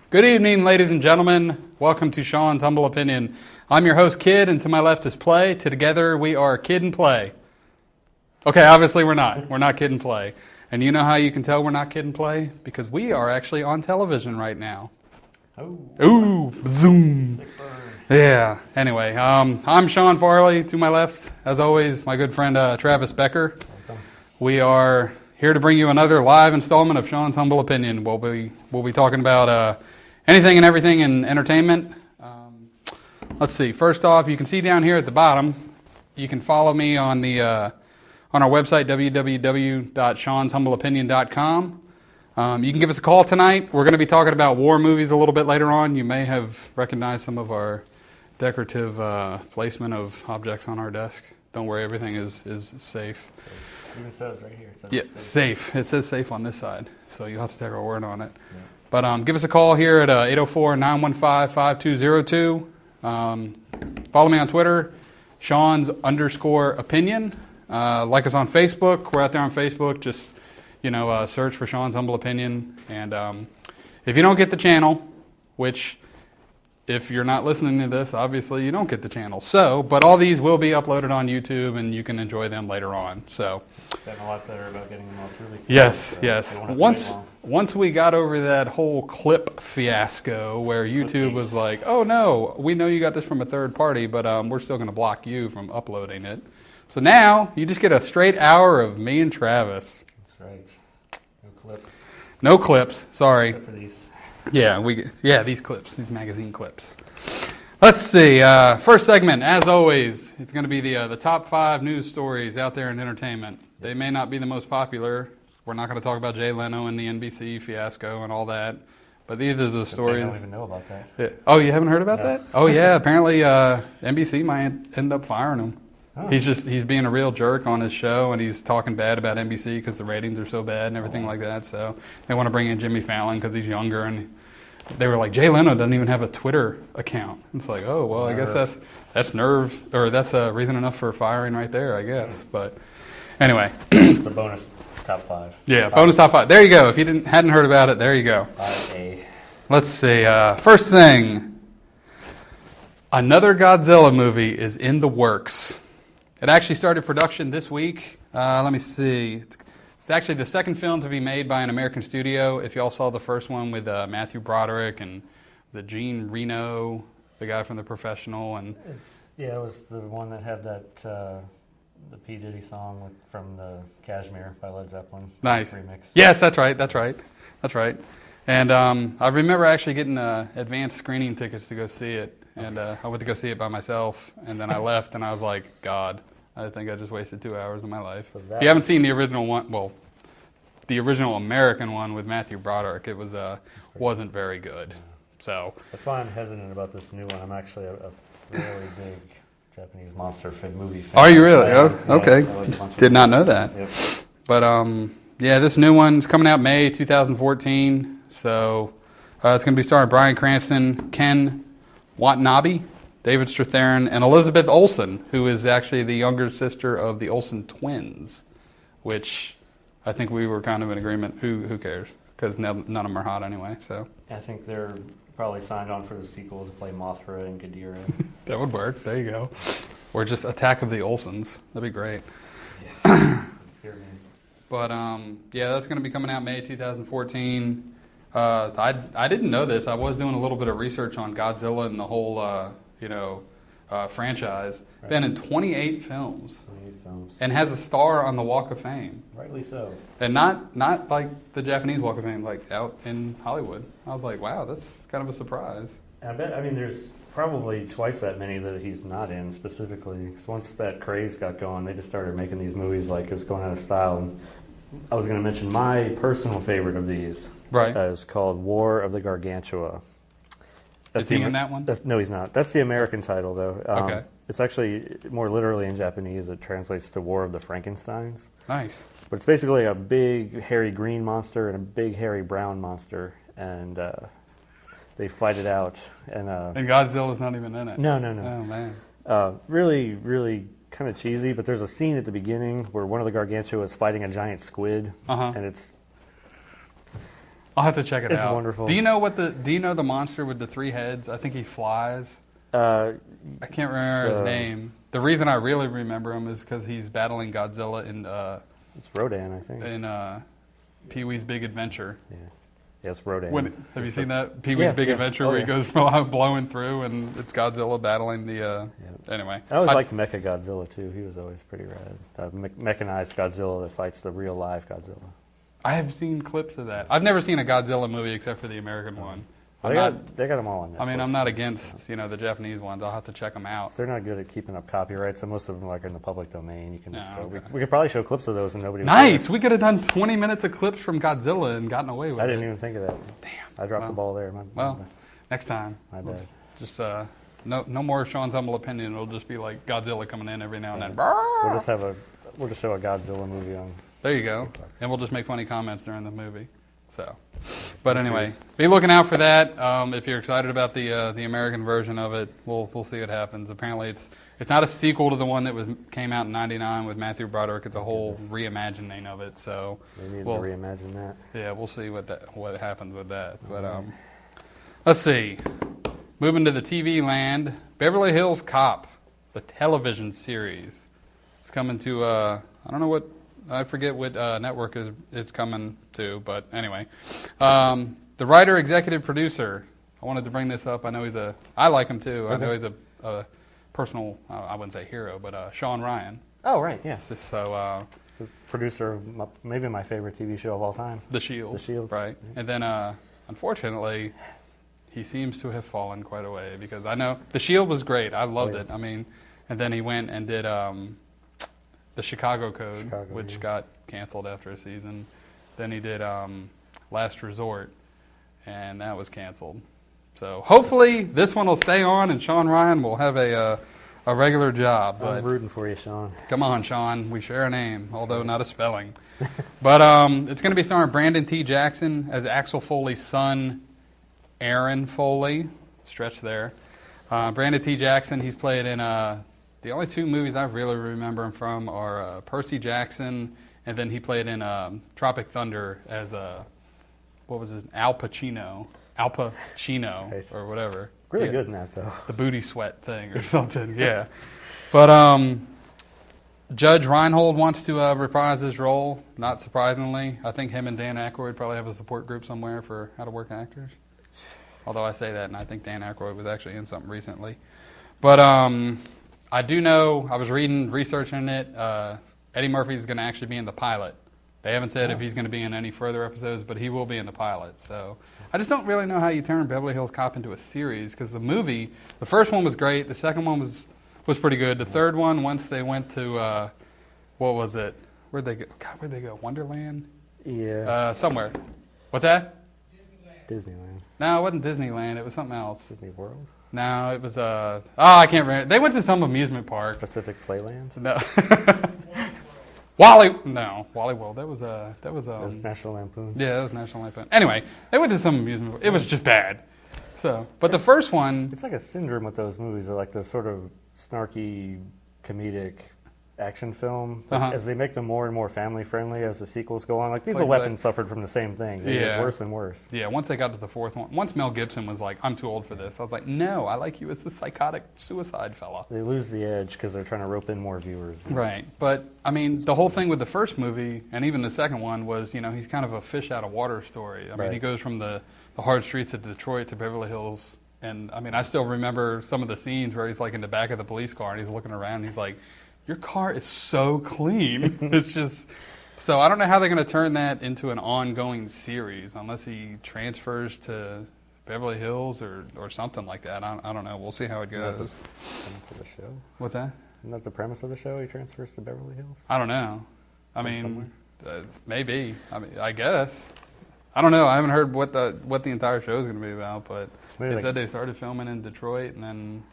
Good evening, ladies and gentlemen. Welcome to Sean's Humble Opinion. I'm your host, Kid, and to my left is Play. Together we are Kid and Play. Okay, obviously we're not. We're not Kid and Play. And you know how you can tell we're not Kid and Play? Because we are actually on television right now. Oh. Ooh, zoom. Sick burn. Yeah. Anyway, I'm Sean Farley. To my left, as always, my good friend Travis Becker. Welcome. We are here to bring you another live installment of Sean's Humble Opinion. We'll be talking about anything and everything in entertainment. Let's see. First off, you can see down here at the bottom, you can follow me on the on our website, www.seanshumbleopinion.com. You can give us a call tonight. We're going to be talking about war movies a little bit later on. You may have recognized some of our decorative placement of objects on our desk. Don't worry, everything is safe. Even says right here. It says Yeah, safe. It says safe on this side, so you'll have to take our word on it. Yeah. But give us a call here at 804-915-5202. Follow me on Twitter, Sean's_opinion. Like us on Facebook. We're out there on Facebook. Just, search for Sean's Humble Opinion. And if you don't get the channel, which if you're not listening to this, obviously you don't get the channel. But all these will be uploaded on YouTube, and you can enjoy them later on. So, Gotten a lot better about getting them off really quick. yes. They won't have to wait long. Once we got over that whole clip fiasco where YouTube was like, oh no, we know you got this from a third party, but we're still going to block you from uploading it. So now you just get a straight hour of me and Travis. That's right. No clips. No clips, sorry. Except for these. These clips, these magazine clips. Let's see. First segment, as always, it's going to be the top 5 news stories out there in entertainment. They may not be the most popular. We're not going to talk about Jay Leno and the NBC fiasco and all that. But these are the stories. I don't even know about that. Yeah. Oh, you haven't heard about No. that? Oh yeah, apparently NBC might end up firing him. Oh. He's being a real jerk on his show, and he's talking bad about NBC because the ratings are so bad and everything like that. So they want to bring in Jimmy Fallon because he's younger, and they were like, Jay Leno doesn't even have a Twitter account. It's like, oh well, I guess that's reason enough for firing right there, I guess. But anyway, It's a bonus top 5. yeah, bonus top 5. There you go. If you hadn't heard about it, there you go. 5A. Let's see. First thing, another Godzilla movie is in the works. It actually started production this week. Let me see. It's actually the second film to be made by an American studio. If y'all saw the first one with Matthew Broderick and Gene Reno, the guy from The Professional, and It was the one that had that the P. Diddy song from the Kashmir by Led Zeppelin. Nice. Remix. Yes, that's right. And I remember actually getting advanced screening tickets to go see it. And I went to go see it by myself, and then I left, and I was like, God, I think I just wasted 2 hours of my life. So If you haven't seen the original one, well, the original American one with Matthew Broderick, it wasn't very good. So That's why I'm hesitant about this new one. I'm actually a really big Japanese monster movie fan. Are you really? Oh, Yeah, okay. I like a bunch of Did not know that. Yep. But this new one's coming out May 2014. So it's going to be starring Bryan Cranston, Ken Watanabe, David Strathairn, and Elizabeth Olsen, who is actually the younger sister of the Olsen twins, which I think we were kind of in agreement. Who cares? Because none of them are hot anyway. So I think they're probably signed on for the sequel to play Mothra and Ghidorah. that would work. There you go. Or just Attack of the Olsens. That'd be great. Yeah. Scared me. But that's going to be coming out May 2014. I didn't know this. I was doing a little bit of research on Godzilla and the whole franchise. Right. Been in 28 films 28 films. and has a star on the Walk of Fame. Rightly so. And not like the Japanese Walk of Fame, like out in Hollywood. I was like, wow, that's kind of a surprise. And there's probably twice that many that he's not in specifically. Because once that craze got going, they just started making these movies like it was going out of style. And I was going to mention my personal favorite of these. Right. Is called War of the Gargantua. Is he in that one? No, he's not. That's the American title, though. Okay. It's actually more literally in Japanese. It translates to War of the Frankensteins. Nice. But it's basically a big hairy green monster and a big hairy brown monster, and they fight it out. And Godzilla's not even in it. No. Oh, man. Really, really kind of cheesy. But there's a scene at the beginning where one of the Gargantua is fighting a giant squid, Uh-huh. and it's I'll have to check it out. It's wonderful. Do you know the monster with the 3 heads? I think he flies. Uh, I can't remember his name. The reason I really remember him is because he's battling Godzilla it's Rodan, I think. in Pee-wee's Big Adventure. Yeah. Yes, Rodan. Have you seen that Pee-wee's Big Adventure where he goes blowing through and it's Godzilla battling the? Anyway, I always liked Mecha Godzilla too. He was always pretty rad. The mechanized Godzilla that fights the real live Godzilla. I have seen clips of that. I've never seen a Godzilla movie except for the American one. They got them all on Netflix. I mean, I'm not against the Japanese ones. I'll have to check them out. So they're not good at keeping up copyright, so most of them are in the public domain. You can just go. Okay. We could probably show clips of those and nobody. Nice. We could have done 20 minutes of clips from Godzilla and gotten away with it. I didn't even think of that. Damn. I dropped the ball there. Next time. My bad. Just no more Sean's humble opinion. It'll just be like Godzilla coming in every now and then. We'll just show a Godzilla movie on. There you go. And we'll just make funny comments during the movie. So, but anyway, be looking out for that. If you're excited about the American version of it, we'll see what happens. Apparently, it's not a sequel to the one that came out in '99 with Matthew Broderick. It's a whole reimagining of it. So they need to reimagine that. Yeah, we'll see what happens with that. But let's see. Moving to the TV land, Beverly Hills Cop, the television series. It's coming to I don't know what. I forget what network it's coming to, but anyway. The writer, executive producer, I wanted to bring this up. I know I like him too. Okay. I know he's a personal, I wouldn't say hero, but Sean Ryan. Oh, right, yeah. So, the producer of maybe my favorite TV show of all time. The Shield. The Shield. Right. Yeah. And then, unfortunately, he seems to have fallen quite away because I know The Shield was great. I loved it. I mean, and then he went and did the Chicago Code, which got canceled after a season. Then he did Last Resort, and that was canceled. So hopefully this one will stay on, and Sean Ryan will have a regular job. But I'm rooting for you, Sean. Come on, Sean. We share a name, although not a spelling. But it's going to be starring Brandon T. Jackson as Axel Foley's son, Aaron Foley. Stretch there. Brandon T. Jackson, he's played in... the only 2 movies I really remember him from are Percy Jackson, and then he played in Tropic Thunder as what was his Al Pacino, right. Or whatever. Really good in that though. The booty sweat thing or something. Yeah, but Judge Reinhold wants to reprise his role. Not surprisingly, I think him and Dan Aykroyd probably have a support group somewhere for how to work actors. Although I say that, and I think Dan Aykroyd was actually in something recently, but. I do know, I was researching it, Eddie Murphy's going to actually be in the pilot. They haven't said if he's going to be in any further episodes, but he will be in the pilot. So I just don't really know how you turn Beverly Hills Cop into a series, because the first one was great, the second one was pretty good. The third one, once they went to, what was it? Where'd they go? God, where'd they go? Wonderland? Yeah. Somewhere. What's that? Disneyland. No, it wasn't Disneyland. It was something else. Disney World? No, it was I can't remember. They went to some amusement park. Pacific Playland? No. Wally World. That was National Lampoon. Yeah, that was National Lampoon. Anyway, they went to some amusement park. It was just bad. So, but the first one, it's like a syndrome with those movies. They're like the sort of snarky comedic action film. As they make them more and more family friendly as the sequels go on, like Lethal Weapon suffered from the same thing. They get worse and worse. Yeah, once they got to the fourth one, once Mel Gibson was like, "I'm too old for this," I was like, "No, I like you as the psychotic suicide fella." They lose the edge because they're trying to rope in more viewers. Right, but I mean, the whole thing with the first movie and even the second one was, he's kind of a fish out of water story. I mean, he goes from the hard streets of Detroit to Beverly Hills. And I mean, I still remember some of the scenes where he's like in the back of the police car and he's looking around and he's like, your car is so clean. It's just, so I don't know how they're going to turn that into an ongoing series unless he transfers to Beverly Hills or something like that. I don't know. We'll see how it goes. That's the premise of the show. What's that? Isn't that the premise of the show? He transfers to Beverly Hills? I don't know. I mean, maybe. I mean, I guess. I don't know. I haven't heard what the entire show is going to be about, but they said they started filming in Detroit, and then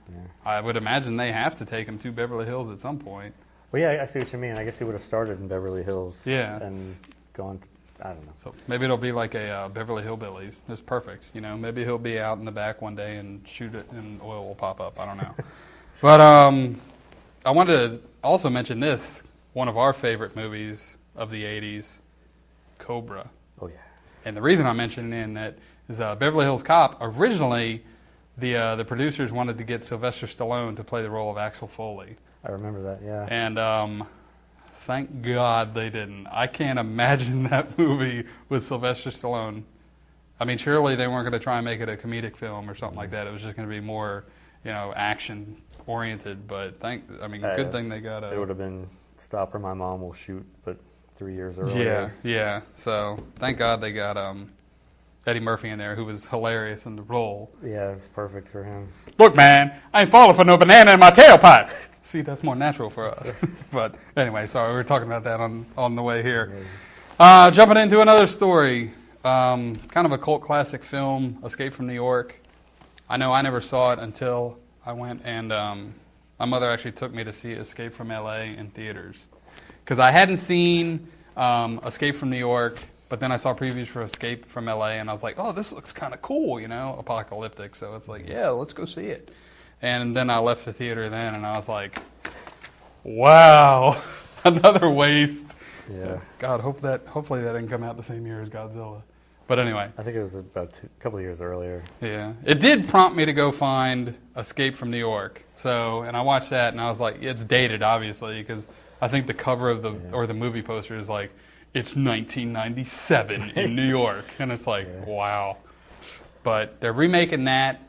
I would imagine they have to take him to Beverly Hills at some point. Well, yeah, I see what you mean. I guess he would have started in Beverly Hills and gone, I don't know. So maybe it'll be like a Beverly Hillbillies. It's perfect. Maybe he'll be out in the back one day and shoot it and oil will pop up. I don't know. But I wanted to also mention this, one of our favorite movies of the 80s, Cobra. Oh, yeah. And the reason I'm mentioning that is Beverly Hills Cop. Originally, the producers wanted to get Sylvester Stallone to play the role of Axel Foley. I remember that, yeah. And thank God they didn't. I can't imagine that movie with Sylvester Stallone. I mean, surely they weren't going to try and make it a comedic film or something like that. It was just going to be more, action oriented. But good thing they got It would have been Stop or My Mom Will Shoot, but 3 years earlier. Yeah. So thank God they got Eddie Murphy in there, who was hilarious in the role. Yeah, it's perfect for him. Look, man, I ain't falling for no banana in my tailpipe. See, that's more natural for us. But anyway, sorry, we were talking about that on the way here. Jumping into another story, kind of a cult classic film, Escape from New York. I know I never saw it until I went, and my mother actually took me to see Escape from L.A. in theaters. Because I hadn't seen Escape from New York, but then I saw previews for Escape from L.A., and I was like, oh, this looks kind of cool, apocalyptic. So it's like, yeah, let's go see it. And then I left the theater then, and I was like, wow, another waste. Yeah. God, hopefully that didn't come out the same year as Godzilla. But anyway. I think it was about a couple of years earlier. Yeah. It did prompt me to go find Escape from New York. And I watched that, and I was like, it's dated, obviously, because I think the cover of or the movie poster is like, it's 1997 in New York. And it's like, wow. But they're remaking that.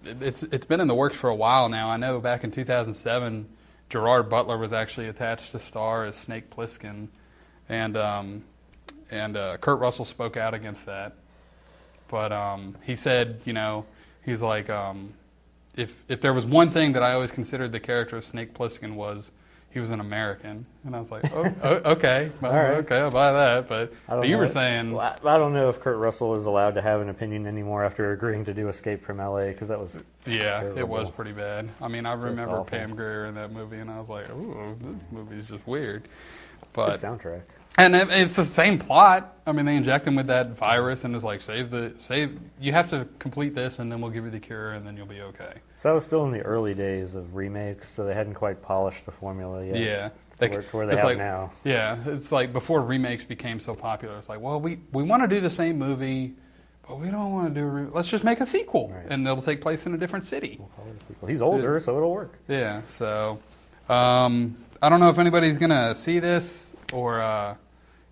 It's been in the works for a while now. I know back in 2007, Gerard Butler was actually attached to star as Snake Plissken, and Kurt Russell spoke out against that. But he said, he's like, if there was one thing that I always considered the character of Snake Plissken was, he was an American. And I was like, okay, well, right. Okay, I'll buy that. But you were saying... Well, I don't know if Kurt Russell was allowed to have an opinion anymore after agreeing to do Escape from L.A., because that was terrible. It was pretty bad. I mean, I remember awful. Pam Grier in that movie, and I was like, ooh, this movie's just weird. But good soundtrack. And it's the same plot. I mean, they inject him with that virus, and it's like, you have to complete this, and then we'll give you the cure, and then you'll be okay. So that was still in the early days of remakes, so they hadn't quite polished the formula yet. Yeah. To where they have now. Yeah, it's like before remakes became so popular, it's like, well, we want to do the same movie, but we don't want to do let's just make a sequel, right. And it'll take place in a different city. We'll call it a sequel. He's older, so it'll work. Yeah, so I don't know if anybody's going to see this or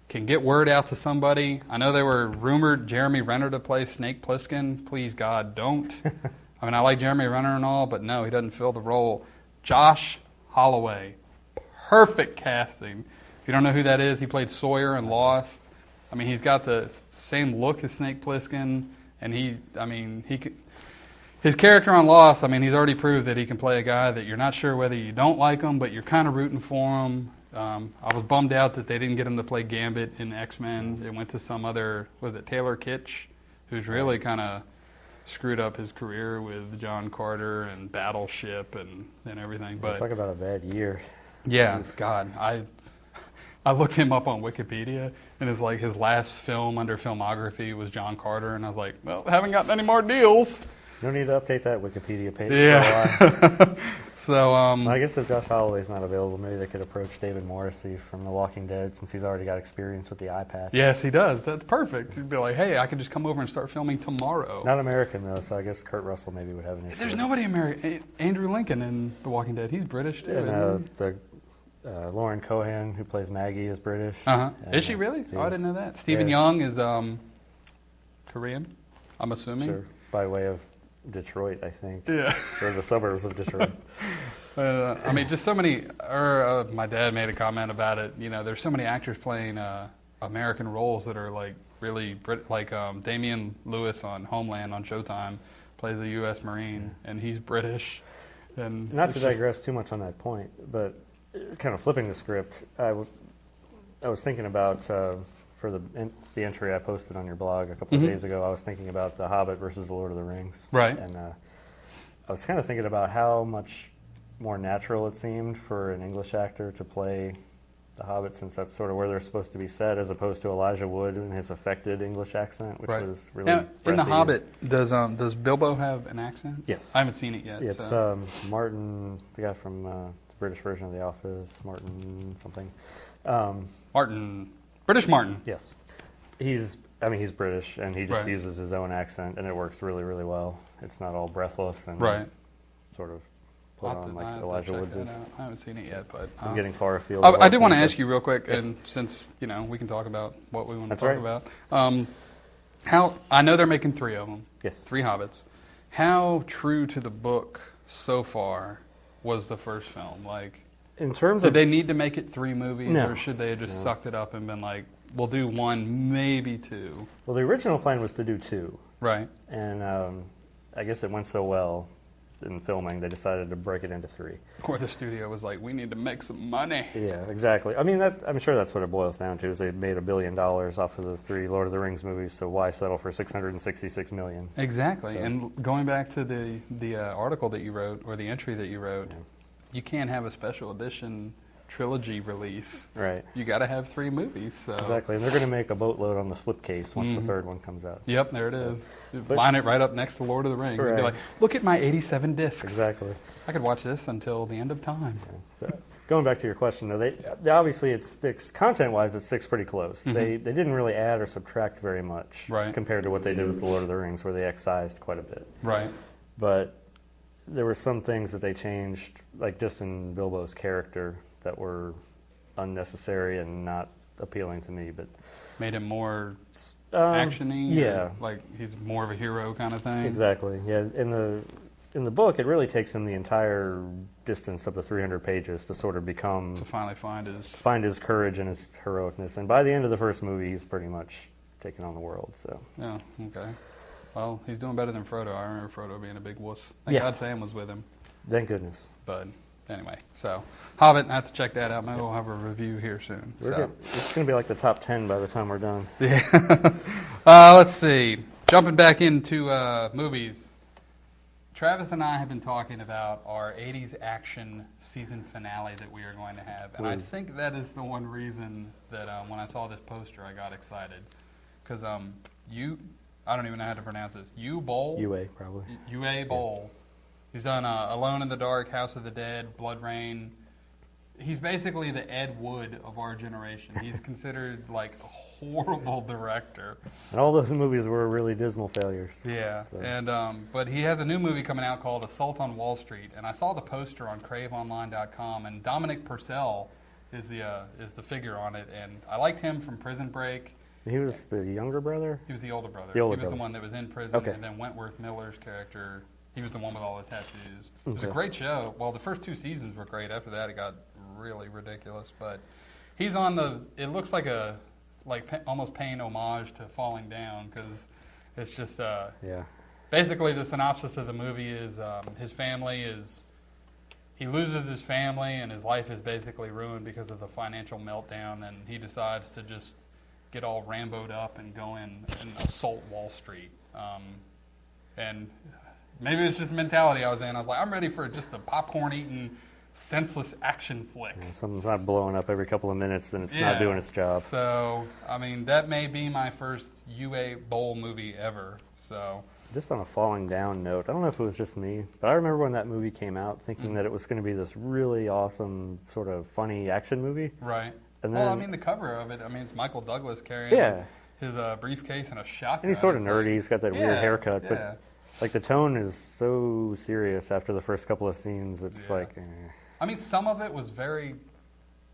can get word out to somebody. I know they were rumored Jeremy Renner to play Snake Plissken. Please, God, don't. I mean, I like Jeremy Renner and all, but no, he doesn't fill the role. Josh Holloway. Perfect casting. If you don't know who that is, he played Sawyer in Lost. I mean, he's got the same look as Snake Plissken, and his character on Lost, I mean, he's already proved that he can play a guy that you're not sure whether you don't like him, but you're kind of rooting for him. I was bummed out that they didn't get him to play Gambit in X-Men. It went to some other, Taylor Kitsch, who's really kind of screwed up his career with John Carter and Battleship and everything. But talk about a bad year. Yeah, God, I looked him up on Wikipedia, and it's like his last film under filmography was John Carter, and I was like, well, haven't gotten any more deals. No need to update that Wikipedia page Yeah. for a while. So, I guess if Josh Holloway's not available, maybe they could approach David Morrissey from The Walking Dead, since he's already got experience with the eye patch. Yes, he does. That's perfect. He'd be like, hey, I can just come over and start filming tomorrow. Not American, though, so I guess Kurt Russell maybe would have an issue. There's nobody American. Andrew Lincoln in The Walking Dead. He's British, too. And Lauren Cohan, who plays Maggie, is British. Uh-huh. Is she really? Oh, I didn't know that. Stephen Young is Korean, I'm assuming. Sure, by way of Detroit, I think. Yeah. Or the suburbs of Detroit. I mean, just so many, my dad made a comment about it, there's so many actors playing American roles that are like really, like Damian Lewis on Homeland on Showtime plays a U.S. Marine, and he's British. And not to digress too much on that point, but kind of flipping the script, I was thinking about, for the entry I posted on your blog a couple of days ago, I was thinking about The Hobbit versus The Lord of the Rings. Right. And I was kind of thinking about how much more natural it seemed for an English actor to play The Hobbit, since that's sort of where they're supposed to be set, as opposed to Elijah Wood and his affected English accent, which was really now, in The breathtaking. Hobbit, does Bilbo have an accent? Yes. I haven't seen it yet. It's so. Martin, the guy from the British version of The Office, Martin something. British Martin. Yes. He's I mean, he's British, and he just Right. uses his own accent, and it works really, really well. It's not all breathless and Right. sort of put I'll have on to- like I'll have to Elijah check Woods that is. out. I haven't seen it yet, but I'm getting far afield. I of did our want to point, ask you real quick, Yes. and since we can talk about what we want to That's talk right. about. How I know they're making 3 of them, Yes. 3 Hobbits. How true to the book so far was the first film? Like, In terms did of they need to make it 3 movies, No. or should they have just No. sucked it up and been like, we'll do 1, maybe 2? well, the original plan was to do 2, Right. and I guess it went so well in filming they decided to break it into 3. Or the studio was like, we need to make some money. Yeah, exactly. I mean, I'm sure that's what it boils down to. Is they made $1 billion off of the 3 Lord of the Rings movies, so why settle for $666 million? Exactly. So- And going back to the article that you wrote, or the entry that you wrote, Yeah. you can't have a special edition trilogy release. Right. You got to have 3 movies. So. Exactly, and they're going to make a boatload on the slipcase once the Mhm. 3rd one comes out. Yep, there it So- is. but- Line it right up next to Lord of the Rings. You'd be Right. like, look at my 87 discs. Exactly. I could watch this until the end of time. Going back to your question, though, they obviously it sticks content-wise. It sticks pretty close. Mhm. They didn't really add or subtract very much Right. compared to what they did with the Lord of the Rings, where they excised quite a bit. Right. But there were some things that they changed, like just in Bilbo's character, that were unnecessary and not appealing to me. But Made him more um, action-y. or, yeah, like he's more of a hero kind of thing. exactly. Yeah, in the book, it really takes him the entire distance of the 300 pages to sort of become To finally find his. courage and his heroicness. And by the end of the first movie, he's pretty much taken on the world. So Yeah, okay. Well, he's doing better than Frodo. I remember Frodo being a big wuss. Thank Yeah. God Sam was with him. thank goodness. But anyway, so Hobbit, I have to check that out. Maybe we'll have a review here soon. It's going to be like the top 10 by the time we're done. Yeah. Let's see. Jumping back into movies. Travis and I have been talking about our 80s action season finale that we are going to have. And I Mm. think that is the one reason that when I saw this poster, I got excited. Because I don't even know how to pronounce this. Bowl? UA, probably. UA Bowl. He's done Alone in the Dark, House of the Dead, Blood Rain. He's basically the Ed Wood of our generation. He's considered like a horrible director. And all those movies were really dismal failures. Yeah, So- and but he has a new movie coming out called Assault on Wall Street, and I saw the poster on CraveOnline.com, and Dominic Purcell is the figure on it, and I liked him from Prison Break. He was the younger brother? He was the older brother. The older he was brother. the one that was in prison, Okay. and then Wentworth Miller's character, he was the one with all the tattoos. It was a Okay. great show. Well, the first 2 seasons were great. After that, it got really ridiculous. But he's on the. It looks like almost paying homage to Falling Down, because it's just Yeah. basically the synopsis of the movie is his family is. He loses his family, and his life is basically ruined because of the financial meltdown, and he decides to just get all Rambo'd up and go in and assault Wall Street. And maybe it's just the mentality I was in. I was like, I'm ready for just a popcorn-eating, senseless action flick. If something's not blowing up every couple of minutes, then it's Yeah. not doing its job. So, I mean, that may be my first UA Bowl movie ever. So, Just on a falling down note, I don't know if it was just me, but I remember when that movie came out thinking Mhm. that it was going to be this really awesome, sort of funny action movie. right. And Well, I then- mean, the cover of it, I mean, it's Michael Douglas carrying Yeah. his briefcase and a shotgun. And he's sort of It's nerdy. like- He's got that weird Yeah, haircut. yeah. But like the tone is so serious after the first couple of scenes. It's Yeah. like, I mean, some of it was very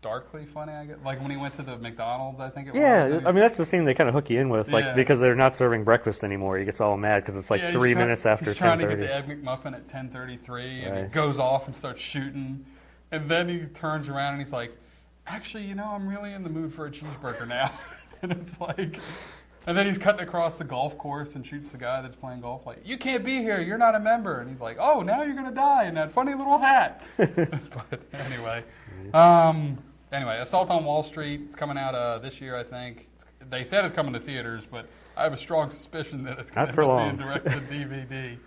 darkly funny, I guess. Like when he went to the McDonald's, I think it was. yeah. and I mean, that's the scene they kind of hook you in with, like Yeah. because they're not serving breakfast anymore. He gets all mad because it's like yeah, 3 minutes after he's trying 10:30. to get the Egg McMuffin at 10:33, and he Right. goes off and starts shooting, and then he turns around and he's like, "Actually, I'm really in the mood for a cheeseburger now," and it's like. And then he's cutting across the golf course and shoots the guy that's playing golf. Like, you can't be here. You're not a member. And he's like, oh, now you're going to die in that funny little hat. But anyway. Anyway, Assault on Wall Street. It's coming out this year, I think. They said it's coming to theaters, but I have a strong suspicion that it's going Not to for end up long. being direct to DVD.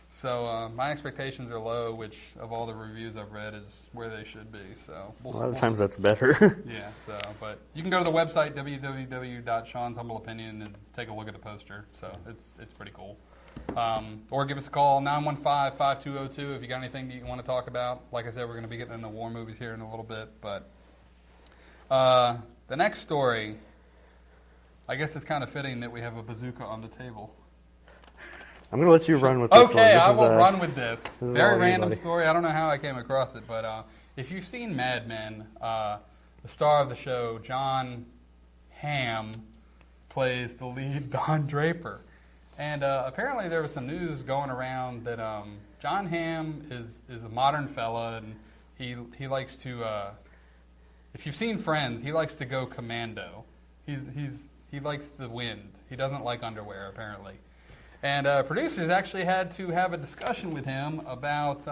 So my expectations are low, which of all the reviews I've read is where they should be. So A lot of times that's better. yeah, so, but you can go to the website, www.seanshumbleopinion, and take a look at the poster. So it's pretty cool. Or give us a call, 915-5202, if you got anything that you want to talk about. Like I said, we're going to be getting into war movies here in a little bit. But the next story, I guess it's kind of fitting that we have a bazooka on the table. I'm going to let you run with this one. Okay, This I is, will run with this. is Very all you, random buddy. story. I don't know how I came across it, but if you've seen Mad Men, the star of the show, John Hamm, plays the lead Don Draper. And apparently there was some news going around that John Hamm is a modern fella, and he likes to, if you've seen Friends, he likes to go commando. He likes the wind. He doesn't like underwear, apparently. And producers actually had to have a discussion with him about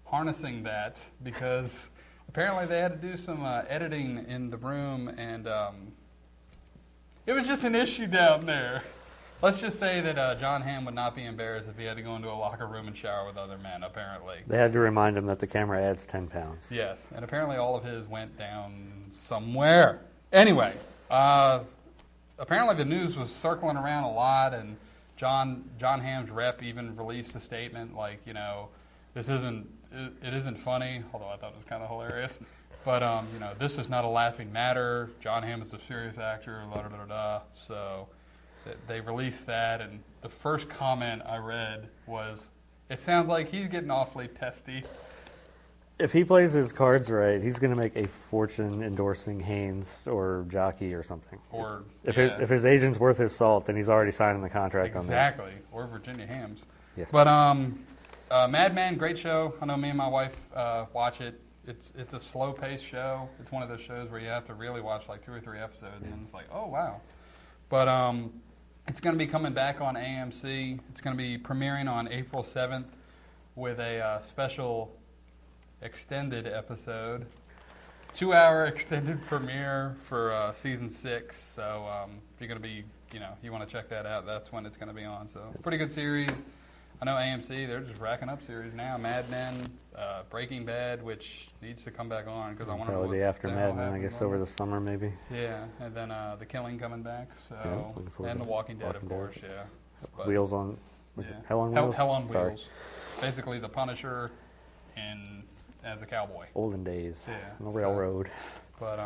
harnessing that, because apparently they had to do some editing in the room, and it was just an issue down there. Let's just say that John Hamm would not be embarrassed if he had to go into a locker room and shower with other men, apparently. They had to remind him that the camera adds 10 pounds. Yes, and apparently all of his went down somewhere. Anyway, apparently the news was circling around a lot, and John Hamm's rep even released a statement like, it isn't funny, although I thought it was kind of hilarious. But this is not a laughing matter. John Hamm is a serious actor. La da da da. So they released that, and the first comment I read was, "It sounds like he's getting awfully testy." If he plays his cards right, he's going to make a fortune endorsing Haynes or Jockey or something. Or If his agent's worth his salt, then he's already signing the contract on that. exactly, or Virginia Hams. Yes. But Mad Men, great show. I know me and my wife watch it. It's a slow-paced show. It's one of those shows where you have to really watch like 2 or 3 episodes, and then it's like, oh wow. But it's going to be coming back on AMC. It's going to be premiering on April 7th with a special extended episode. 2-hour extended premiere for season 6. So if you're going to be, you want to check that out, that's when it's going to be on. So pretty good series. I know AMC, they're just racking up series now. Mad Men, Breaking Bad, which needs to come back on because I want to know Probably what be after the hell Mad Men, I happens guess, on over it. the summer maybe. Yeah, and then The Killing coming back, Yeah, looking forward and to The Walking Dead, of Walking Dead. course, yeah. But, Wheels on, was yeah. it Hell on Wheels? Hell on Sorry. Wheels. Basically, the Punisher as a cowboy. Olden days. Yeah, On the so- railroad. But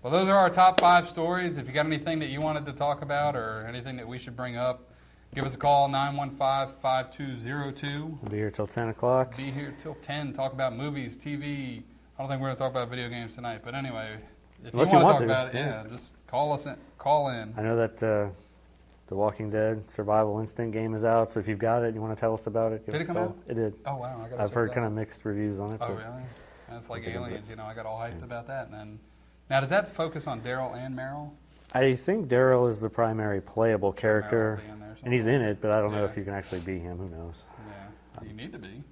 well, those are our top 5 stories. If you got anything that you wanted to talk about or anything that we should bring up, give us a call, 915-5202. We'll be here till 10 o'clock. Be here till 10, talk about movies, TV. I don't think we're going to talk about video games tonight, but anyway, if Unless you you want to want talk to, about it, yeah. just call in. I know that The Walking Dead Survival Instinct game is out, so if you've got it and you want to tell us about it, give Did us it a come call. out? It did. Oh, wow. I gotta I've check heard that kind out. of mixed reviews on it. Oh, but really? That's like I think I'm Aliens, I got all hyped about that. And then, now, does that focus on Daryl and Meryl? I think Daryl is the primary playable character, Meryl will be in there and he's in it, but I don't know Yeah. if you can actually be him. Who knows? Yeah, you need to be.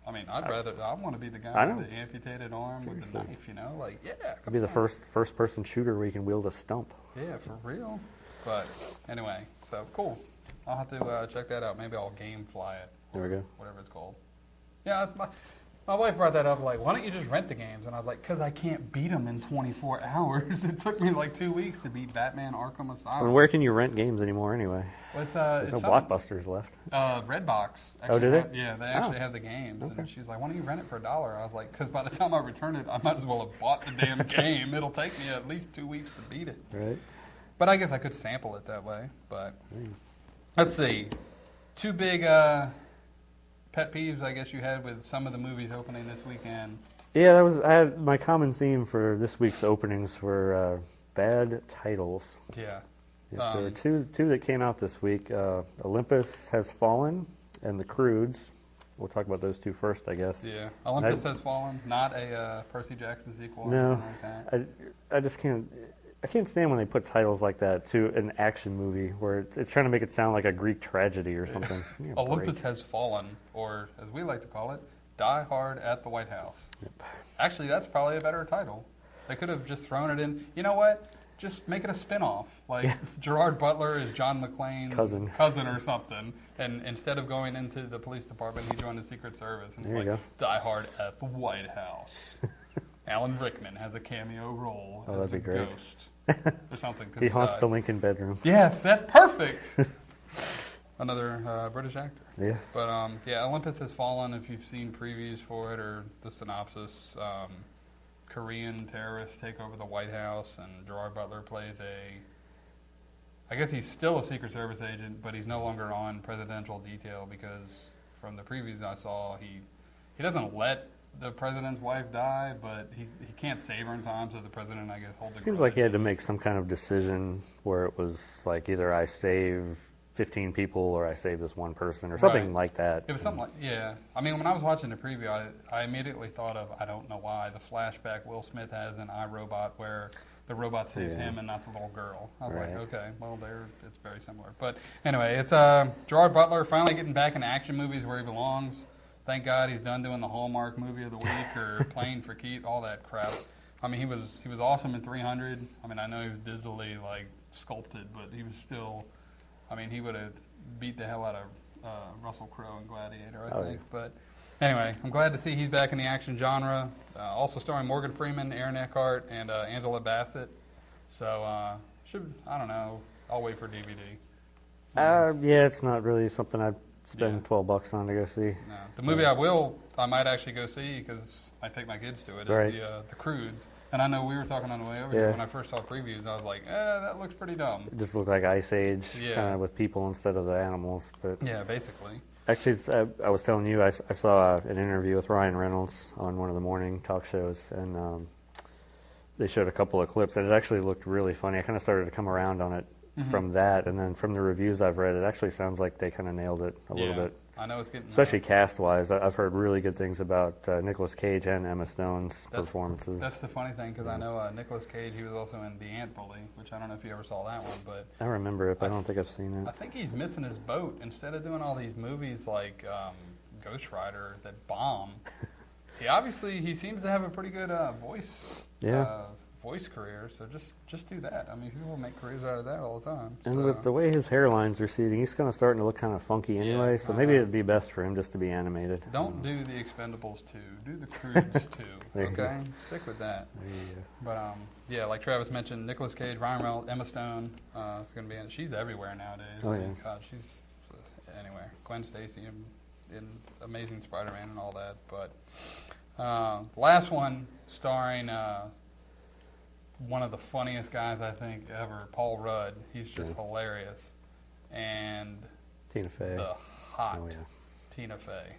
I mean, I want to be the guy I with know. the amputated arm with the Seriously. knife, like, yeah. It'd be the first person shooter where you can wield a stump. Yeah, for real. But anyway, so cool. I'll have to check that out. Maybe I'll GameFly it. There we go. Whatever it's called. Yeah, my wife brought that up, like, why don't you just rent the games? And I was like, because I can't beat them in 24 hours. It took me like 2 weeks to beat Batman Arkham Asylum. And where can you rent games anymore anyway? Well, it's There's no something- Blockbusters left. Redbox. Oh, do they? Yeah, they actually Oh. have the games. Okay. And she's like, why don't you rent it for $1? I was like, because by the time I return it, I might as well have bought the damn game. It'll take me at least 2 weeks to beat it. Right. But I guess I could sample it that way. But Mm. let's see. 2 big pet peeves, I guess, you had with some of the movies opening this weekend. Yeah, I had my common theme for this week's openings were bad titles. Yeah. Yep, there were two that came out this week. Olympus Has Fallen and The Croods. We'll talk about those two first, I guess. Yeah. Olympus Has Fallen, not a Percy Jackson sequel or No, anything like that. I just can't. I can't stand when they put titles like that to an action movie where it's trying to make it sound like a Greek tragedy or something. Give me a Olympus break. Has Fallen, or as we like to call it, Die Hard at the White House. Yep. Actually, that's probably a better title. They could have just thrown it in. You know what? Just make it a spin-off. Like Gerard Butler is John McClane's Cousin. or something. And instead of going into the police department, he joined the Secret Service. And it's There you like go. Die Hard at the White House. Alan Rickman has a cameo role Oh, as that'd a be great. ghost. Or something. 'cause He haunts died. the Lincoln bedroom. Yes, that's perfect. Another British actor. Yeah. But yeah, Olympus Has Fallen. If you've seen previews for it or the synopsis, Korean terrorists take over the White House, and Gerard Butler plays a I guess he's still a Secret Service agent, but he's no longer on presidential detail because from the previews I saw, he doesn't let the president's wife die, but he can't save her in time, so the president, I guess, holds a Seems like he had to make some kind of decision where it was like either I save 15 people or I save this one person or something like that. It was something like, yeah. I mean, when I was watching the preview, I immediately thought of, I don't know why, the flashback Will Smith has in iRobot where the robot saves him and not the little girl. I was like, okay, well, it's very similar. But anyway, it's Gerard Butler finally getting back in action movies where he belongs. Thank God he's done doing the Hallmark movie of the week or Playing for Keith, all that crap. I mean, he was awesome in 300. I mean, I know he was digitally like sculpted, but he was still. I mean, he would have beat the hell out of Russell Crowe in Gladiator, I think. But anyway, I'm glad to see he's back in the action genre. Also starring Morgan Freeman, Aaron Eckhart, and Angela Bassett. So I don't know. I'll wait for DVD. Yeah, it's not really something I'd spend $12 on to go see. No. The movie I might actually go see because I take my kids to it, is The Croods. And I know we were talking on the way over here. When I first saw previews, I was like, that looks pretty dumb. It just looked like Ice Age, kind of with people instead of the animals. But yeah, basically. Actually, I was telling you, I saw an interview with Ryan Reynolds on one of the morning talk shows, and they showed a couple of clips, and it actually looked really funny. I kind of started to come around on it from that, and then from the reviews I've read, it actually sounds like they kind of nailed it a little bit. I know it's getting... Especially cast-wise. I've heard really good things about Nicolas Cage and Emma Stone's performances. That's the funny thing, because I know Nicolas Cage, he was also in The Ant Bully, which I don't know if you ever saw that one, but... I remember it, but I don't think I've seen it. I think he's missing his boat. Instead of doing all these movies like Ghost Rider that bomb, he seems to have a pretty good voice career, so just do that. I mean, people make careers out of that all the time. And with the way his hairline's receding, he's kind of starting to look kind of funky anyway, so maybe it'd be best for him just to be animated. Don't do The Expendables 2. Do The Croods 2, okay? Stick with that. But, like Travis mentioned, Nicolas Cage, Ryan Reynolds, Emma Stone is going to be in it. She's everywhere nowadays. Oh, yeah. God, she's... Anyway, Gwen Stacy in Amazing Spider-Man and all that. But last one, starring... one of the funniest guys I think ever, Paul Rudd. He's just hilarious. And Tina Fey. The hot Tina Fey.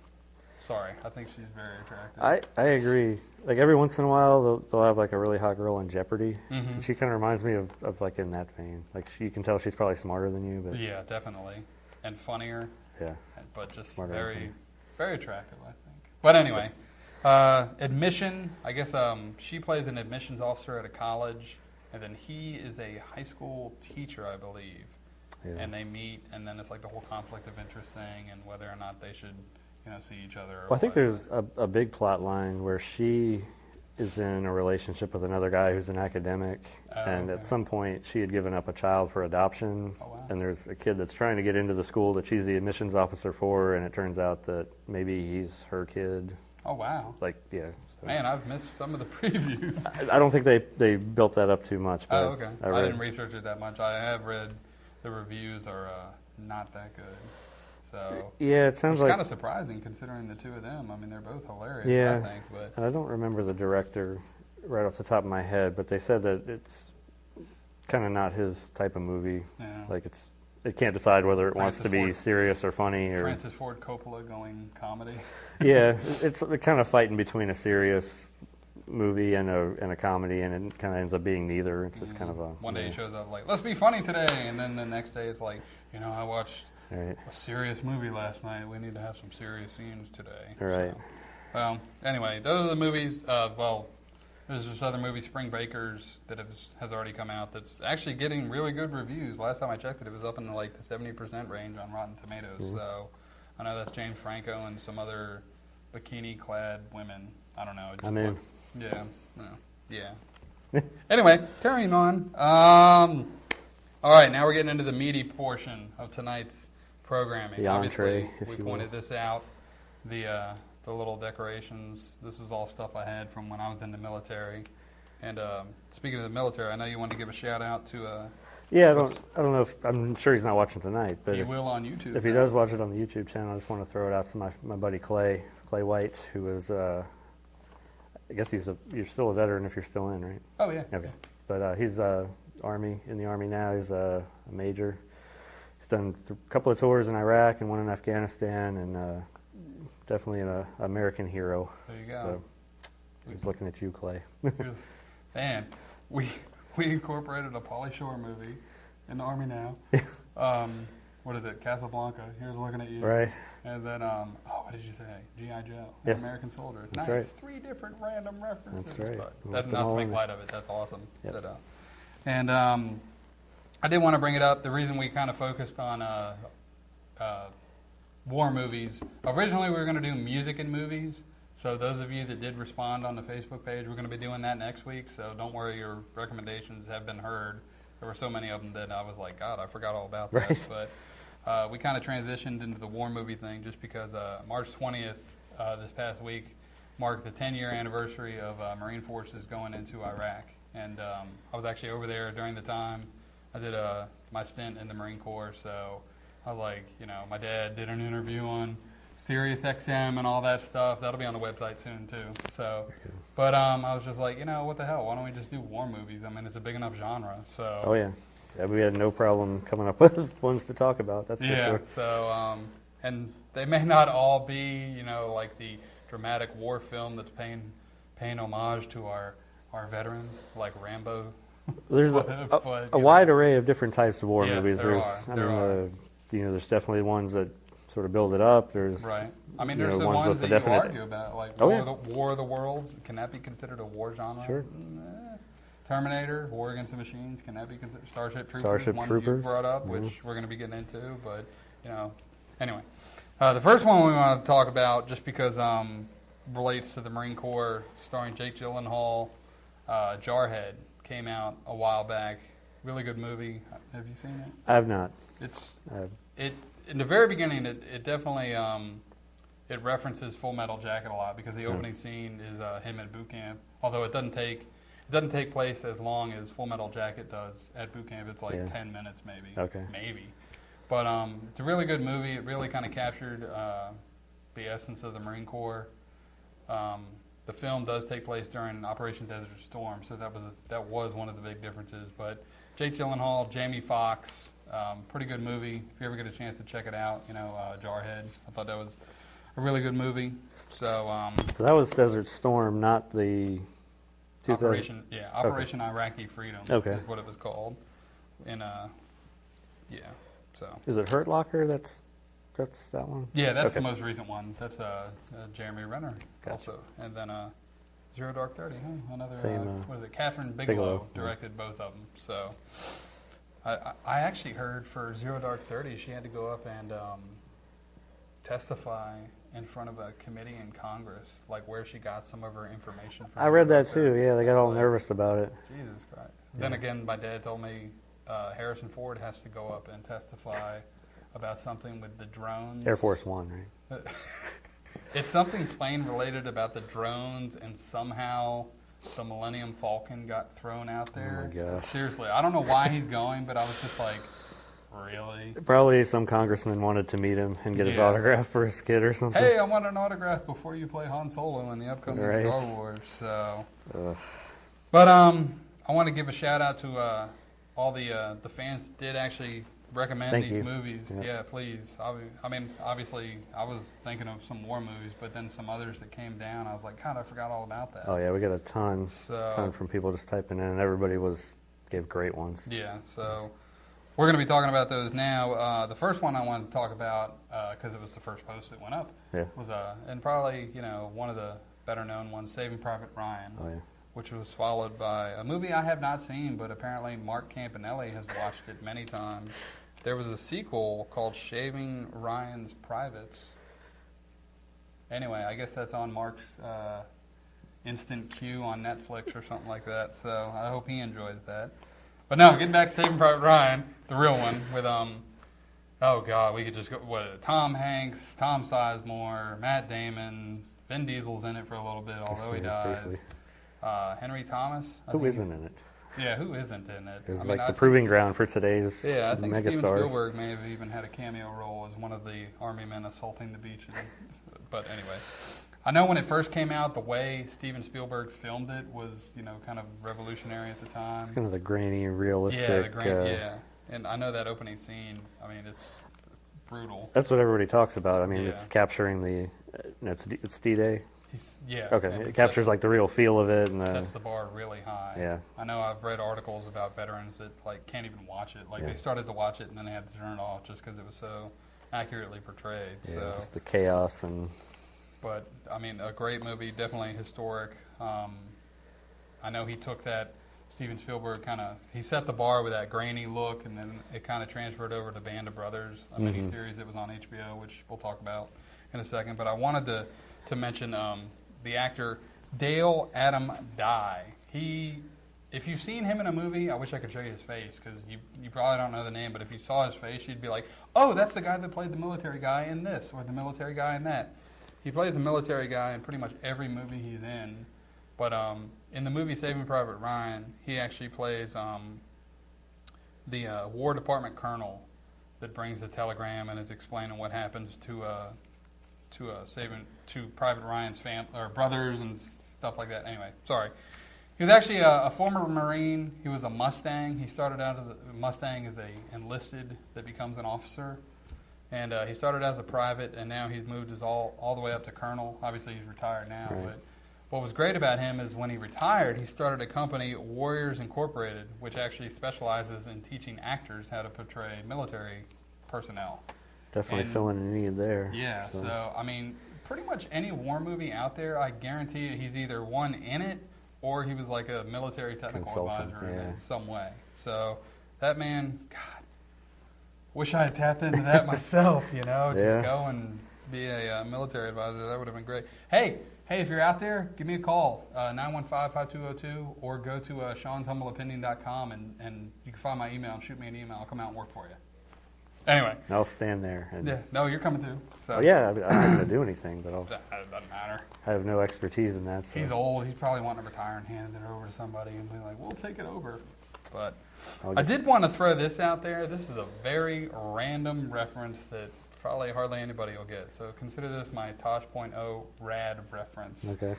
Sorry, I think she's very attractive. I agree. Like every once in a while, they'll have like a really hot girl in Jeopardy. And she kind of reminds me of like in that vein. Like you can tell she's probably smarter than you, but yeah, definitely, and funnier. Yeah, but just smarter very, very attractive, I think. But anyway. Admission, I guess she plays an admissions officer at a college, and then he is a high school teacher, I believe. Yeah. And they meet, and then it's like the whole conflict of interest thing and whether or not they should, see each other. Well, I think there's a big plot line where she is in a relationship with another guy who's an academic, and at some point she had given up a child for adoption, and there's a kid that's trying to get into the school that she's the admissions officer for, and it turns out that maybe he's her kid. Oh, wow. Like, yeah. So. Man, I've missed some of the previews. I don't think they built that up too much. But okay. I didn't research it that much. I have read the reviews are not that good. So yeah, it sounds like... kind of surprising considering the two of them. I mean, they're both hilarious, I think. But and I don't remember the director right off the top of my head, but they said that it's kind of not his type of movie. Yeah. Like it can't decide whether it wants to be serious or funny. Or Francis Ford Coppola going comedy. Yeah, it's kind of fighting between a serious movie and a comedy, and it kind of ends up being neither. It's just kind of a... One day he shows up like, let's be funny today, and then the next day it's like, I watched a serious movie last night. We need to have some serious scenes today. Right. So, well, anyway, those are the movies. There's this other movie, Spring Breakers, that has already come out that's actually getting really good reviews. Last time I checked it was up in the 70% range on Rotten Tomatoes. So I know that's James Franco and some other bikini-clad women. I don't know. I'm in. Yeah. Anyway, carrying on. All right, now we're getting into the meaty portion of tonight's programming. The entree, obviously, we pointed this out. The little decorations. This is all stuff I had from when I was in the military. And speaking of the military, I know you wanted to give a shout out to. Yeah, I don't know if I'm sure he's not watching tonight, but he will on YouTube. If he does watch it on the YouTube channel, I just want to throw it out to my buddy Clay White, who is I guess you're still a veteran if you're still in, right? Oh yeah. Okay, but he's in the Army now. He's a major. He's done a couple of tours in Iraq and one in Afghanistan, and definitely an American hero. There you go. So he's looking at you, Clay. Man, we incorporated a Pauly Shore movie in the Army now. What is it? Casablanca. Here's looking at you. Right. And then, what did you say? G.I. Joe. Yes. American Soldier. That's nice. right. 3 different random references. That's right. But We'll that's put not them to all make in light of it. That's awesome. Yep. But, and I did want to bring it up. The reason we kind of focused on war movies. Originally, we were going to do music and movies. So those of you that did respond on the Facebook page, we're going to be doing that next week. So don't worry, your recommendations have been heard. There were so many of them that I was like, God, I forgot all about that. Right. But we kind of transitioned into the war movie thing just because March 20th, this past week, marked the 10-year anniversary of Marine forces going into Iraq. And I was actually over there during the time. I did my stint in the Marine Corps, so I was like, my dad did an interview on Sirius XM and all that stuff. That'll be on the website soon too. So, but I was just like, what the hell? Why don't we just do war movies? I mean, it's a big enough genre. So. Oh yeah. We had no problem coming up with ones to talk about. That's for sure. So, and they may not all be, like the dramatic war film that's paying homage to our veterans, like Rambo. There's a wide array of different types of war movies. There's definitely ones that sort of build it up. There's right. I mean, there's the ones that you argue about, like War of the Worlds. Can that be considered a war genre? Sure. Terminator, War Against the Machines. Can that be considered Starship Troopers? Starship Troopers You brought up, which we're going to be getting into. But anyway, the first one we want to talk about, just because relates to the Marine Corps, starring Jake Gyllenhaal, Jarhead, came out a while back. Really good movie. Have you seen it? I have not. In the very beginning, it definitely it references Full Metal Jacket a lot because the opening scene is him at boot camp. Although it doesn't take place as long as Full Metal Jacket does at boot camp. It's like 10 minutes maybe. Okay. Maybe. But it's a really good movie. It really kind of captured the essence of the Marine Corps. The film does take place during Operation Desert Storm, so that was one of the big differences. But Jake Gyllenhaal, Jamie Foxx, pretty good movie. If you ever get a chance to check it out, Jarhead. I thought that was a really good movie. So that was Desert Storm, not the Operation Iraqi Freedom. Okay. Is what it was called. So. Is it Hurt Locker? That's that one. Yeah, that's the most recent one. That's Jeremy Renner also, and then Zero Dark 30. Another what is it? Catherine Bigelow directed both of them. So I actually heard for Zero Dark 30, she had to go up and testify in front of a committee in Congress, like where she got some of her information from. I read that too. Yeah, they got all nervous about it. Jesus Christ. Yeah. Then again, my dad told me Harrison Ford has to go up and testify about something with the drones. Air Force One, right? It's something plane related about the drones, and somehow the Millennium Falcon got thrown out there. Oh my gosh. Seriously, I don't know why he's going, but I was just like, really? Probably some congressman wanted to meet him and get his autograph for his kid or something. Hey, I want an autograph before you play Han Solo in the upcoming Star Wars. So, but I want to give a shout out to all the fans that did actually recommend these movies. Yeah, please. I mean, obviously, I was thinking of some war movies, but then some others that came down. I was like, God, I forgot all about that. Oh yeah, we got a ton from people just typing in, and everybody gave great ones. Yeah, so we're going to be talking about those now. The first one I wanted to talk about because it was the first post that went up was and probably one of the better known ones, Saving Private Ryan. Oh yeah. Which was followed by a movie I have not seen, but apparently Mark Campanelli has watched it many times. There was a sequel called Shaving Ryan's Privates. Anyway, I guess that's on Mark's instant queue on Netflix or something like that, so I hope he enjoys that. But no, getting back to Saving Private Ryan, the real one, with, oh God, we could just go, Tom Hanks, Tom Sizemore, Matt Damon, Vin Diesel's in it for a little bit, although he dies. Henry Thomas. Who isn't in it? Yeah, who isn't in it? It's like the proving ground for today's megastars. Yeah, I think Steven Spielberg may have even had a cameo role as one of the army men assaulting the beach. But anyway, I know when it first came out, the way Steven Spielberg filmed it was, kind of revolutionary at the time. It's kind of the grainy, realistic. Yeah. And I know that opening scene. I mean, it's brutal. That's what everybody talks about. I mean, Yeah. it's capturing the. It's D-Day. Okay. And it captures like the real feel of it, and sets the bar really high. Yeah. I know I've read articles about veterans that like can't even watch it. Like Yeah. they started to watch it and then they had to turn it off just because it was so accurately portrayed. yeah, So, just the chaos and. but I mean, a great movie, definitely historic. I know he took that. Steven Spielberg he set the bar with that grainy look, and then it kind of transferred over to Band of Brothers, a miniseries that was on HBO, which we'll talk about in a second. But I wanted to mention the actor Dale Adam Dye. If you've seen him in a movie, I wish I could show you his face because you probably don't know the name, but if you saw his face, you'd be like, oh, that's the guy that played the military guy in this or the military guy in that. He plays the military guy in pretty much every movie he's in. But in the movie Saving Private Ryan, he actually plays the War Department colonel that brings the telegram and is explaining what happens to Private Ryan's brothers and stuff like that. Anyway, sorry. He was actually a former Marine. He was a Mustang. He started out as a Mustang as a enlisted that becomes an officer. And he started as a private, and now he's moved all the way up to colonel. Obviously, he's retired now. Right. But what was great about him is when he retired, he started a company, Warriors Incorporated, which actually specializes in teaching actors how to portray military personnel. Definitely And- filling a need there. Yeah, so I mean, pretty much any war movie out there, I guarantee you he's either one in it or he was like a military technical Consultant, advisor yeah. in some way. So that man, God, wish I had tapped into that myself, Yeah. just go and be a military advisor. That would have been great. Hey, if you're out there, give me a call, 915-5202, or go to Sean'sHumbleOpinion.com and you can find my email and shoot me an email. I'll come out and work for you. Anyway. I'll stand there. And, Yeah, no, you're coming too. So. Oh, yeah, I'm not going to do anything, but It doesn't matter. I have no expertise in that. So He's old. He's probably wanting to retire and handing it over to somebody and be like, we'll take it over. But I did want to throw this out there. This is a very random reference that probably hardly anybody will get. So consider this my Tosh.0 rad reference. Okay.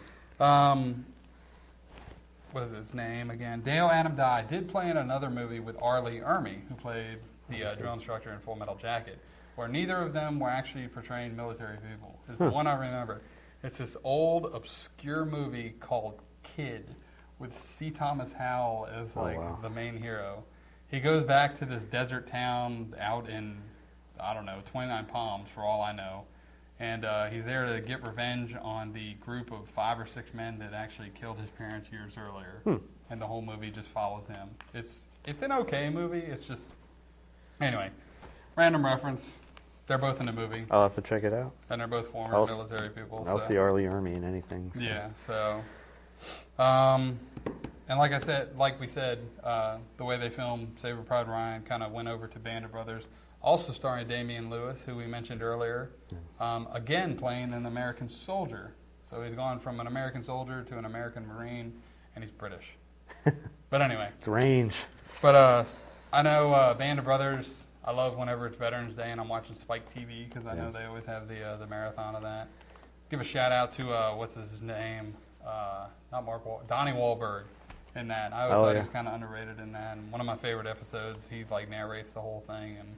What is his name again? Dale Adam Dye did play in another movie with R. Lee Ermey, who played the drill instructor in Full Metal Jacket, where neither of them were actually portraying military people. It's the one I remember. It's this old, obscure movie called Kid, with C. Thomas Howell as the main hero. He goes back to this desert town out in, 29 Palms for all I know. And he's there to get revenge on the group of 5 or 6 men that actually killed his parents years earlier. And the whole movie just follows him. It's an okay movie. It's just, anyway, random reference. They're both in the movie. I'll have to check it out. And they're both former military people. I'll see R. Lee Ermey in anything. So. Yeah, so. And like we said, the way they filmed Saving Private Ryan kind of went over to Band of Brothers. Also starring Damian Lewis, who we mentioned earlier. Again, playing an American soldier. So he's gone from an American soldier to an American Marine, and he's British. But anyway. It's range. But I know Band of Brothers, I love whenever it's Veterans Day and I'm watching Spike TV because I know they always have the marathon of that. Give a shout out to, what's his name? Not Mark Wahlberg, Donnie Wahlberg in that. I always thought he was kind of underrated in that. And one of my favorite episodes, he narrates the whole thing. And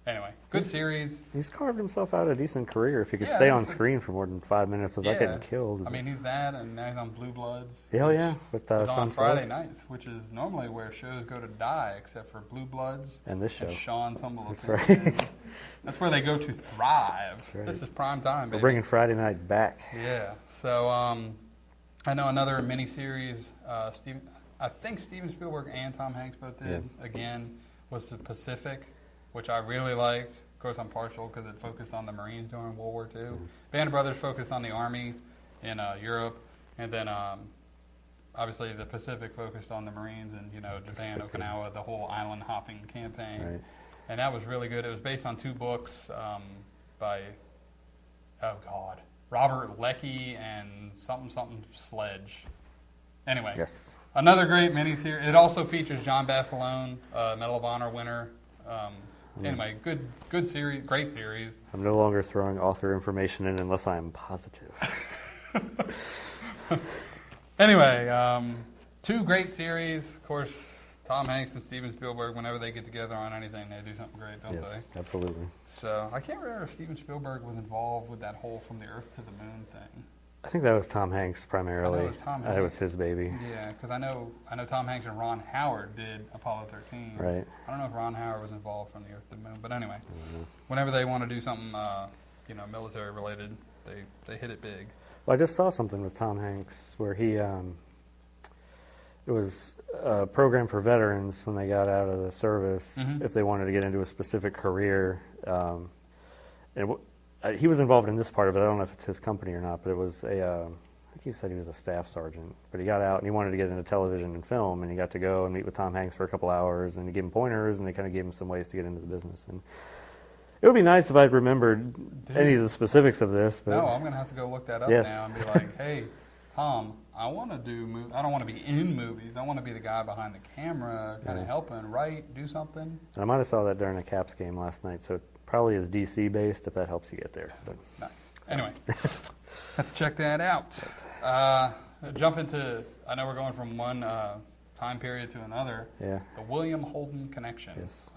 anyway, good series. He's carved himself out a decent career if he could stay on screen for more than 5 minutes without getting killed. I mean, he's that, and now he's on Blue Bloods. Yeah. With he's on Tom Friday Selleck. nights, which is normally where shows go to die, except for Blue Bloods And this show. and Sean's Humble That's Opinion. right. That's where they go to thrive. That's right. This is prime time, baby. We're bringing Friday night back. Yeah. So I know another miniseries. I think Steven Spielberg and Tom Hanks both did. Yeah. Again, was The Pacific, which I really liked. Of course, I'm partial because it focused on the Marines during World War II. Band of Brothers focused on the Army in Europe, and then obviously the Pacific focused on the Marines and Japan, Okinawa, the whole island hopping campaign. Right. And that was really good. It was based on 2 books by Robert Leckie and something Sledge. Anyway, Yes. another great miniseries. It also features John Basilone, Medal of Honor winner. Anyway, good series, great series. I'm no longer throwing author information in unless I am positive. Anyway, two great series. Of course, Tom Hanks and Steven Spielberg, whenever they get together on anything, they do something great, don't Yes, they? absolutely. So I can't remember if Steven Spielberg was involved with that whole From the Earth to the Moon thing. I think that was Tom Hanks primarily. I know it was Tom It Hanks. was his baby. Yeah, because I know Tom Hanks and Ron Howard did Apollo 13. Right. I don't know if Ron Howard was involved from the Earth to the Moon, but anyway, Mhm. whenever they want to do something, military related, they hit it big. Well, I just saw something with Tom Hanks where he, it was a program for veterans when they got out of the service, Mhm. if they wanted to get into a specific career. He was involved in this part of it. I don't know if it's his company or not, but it was I think he said he was a staff sergeant. But he got out and he wanted to get into television and film, and he got to go and meet with Tom Hanks for a couple hours, and he gave him pointers, and they kind of gave him some ways to get into the business. And it would be nice if I'd remembered any of the specifics of this. But No, I'm going to have to go look that up Yes. now and be like, hey, Tom, I want to do I don't want to be in movies. I want to be the guy behind the camera, kind of Yeah. helping, write, do something. And I might have saw that during a Caps game last night, so it probably is DC based if that helps you get there. But Nice. Anyway, let's check that out. Jump into, I know we're going from one time period to another, yeah, the William Holden Connection. Yes.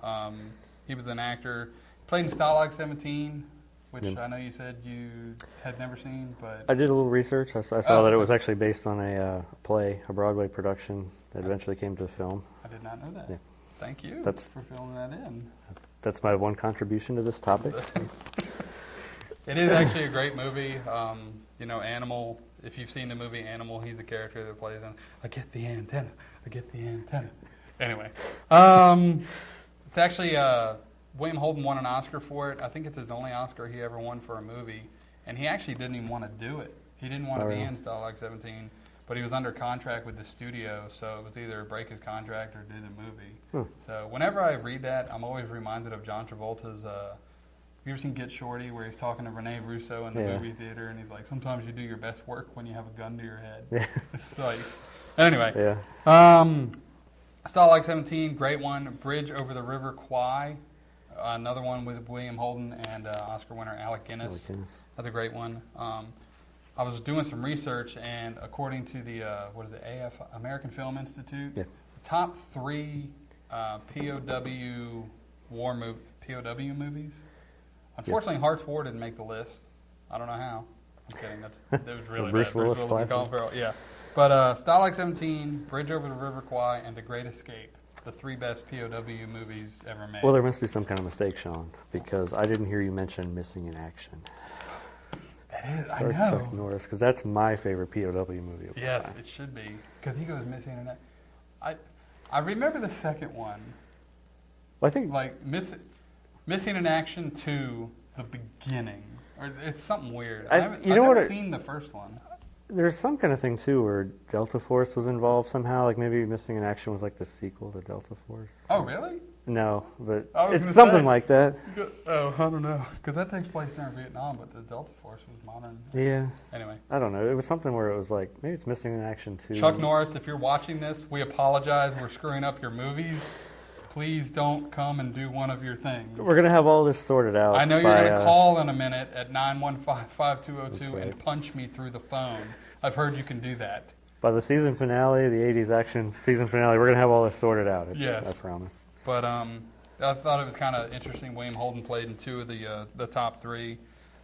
He was an actor, played in Stalag 17, which Yeah. I know you said you had never seen, but I did a little research. I saw Oh, that it okay. was actually based on a play, a Broadway production that eventually came to film. I did not know that. Yeah. Thank you That's- for filling that in. That's my one contribution to this topic. It is actually a great movie. Animal, if you've seen the movie Animal, he's the character that plays in I get the antenna, I get the antenna. Anyway, it's actually, William Holden won an Oscar for it. I think it's his only Oscar he ever won for a movie. And he actually didn't even want to do it. He didn't want to Oh, be really? in Stalag 17, but he was under contract with the studio, so it was either break his contract or do the movie. Hmm. So whenever I read that, I'm always reminded of John Travolta's. Have you ever seen Get Shorty, where he's talking to Rene Russo in the Yeah. movie theater, and he's like, "Sometimes you do your best work when you have a gun to your head." Yeah. It's like, anyway, Yeah. Stalag 17, great one. Bridge over the River Kwai, another one with William Holden and Oscar winner Alec Guinness. Alec Guinness. That's a great one. I was doing some research, and according to the AF American Film Institute, Yeah. the top 3 POW POW movies. Unfortunately, Hearts War didn't make the list. I don't know how. I'm kidding. That was really Bruce bad. Willis and classic. Colin Farrell. Yeah, but Stalag 17, Bridge over the River Kwai, and The Great Escape, the 3 best POW movies ever made. Well, there must be some kind of mistake, Sean, because I didn't hear you mention Missing in Action. That is, I Sorry, know. Chuck Norris, because that's my favorite POW movie of all Yes, time. it should be, because he goes missing in it. I remember the second one, Well, I think like missing in action to the beginning, or it's something weird. I've you know what never it- seen the first one. there's some kind of thing too where Delta Force was involved somehow. Like maybe Missing in Action was like the sequel to Delta Force. Oh, really? No, but I was it's gonna something say. like that. Oh, I don't know, because that takes place during Vietnam, but the Delta Force was modern. Yeah, Anyway, I don't know. It was something where it was like maybe it's Missing in Action too. Chuck Norris, if you're watching this, we apologize. We're screwing up your movies. Please don't come and do one of your things. We're gonna have all this sorted out. I know you're by, going to call in a minute at 915-5202 That's right. and punch me through the phone. I've heard you can do that. by the season finale, the '80s action season finale. We're gonna have all this sorted out. Yes. I promise. But I thought it was kind of interesting. William Holden played in 2 of the top 3.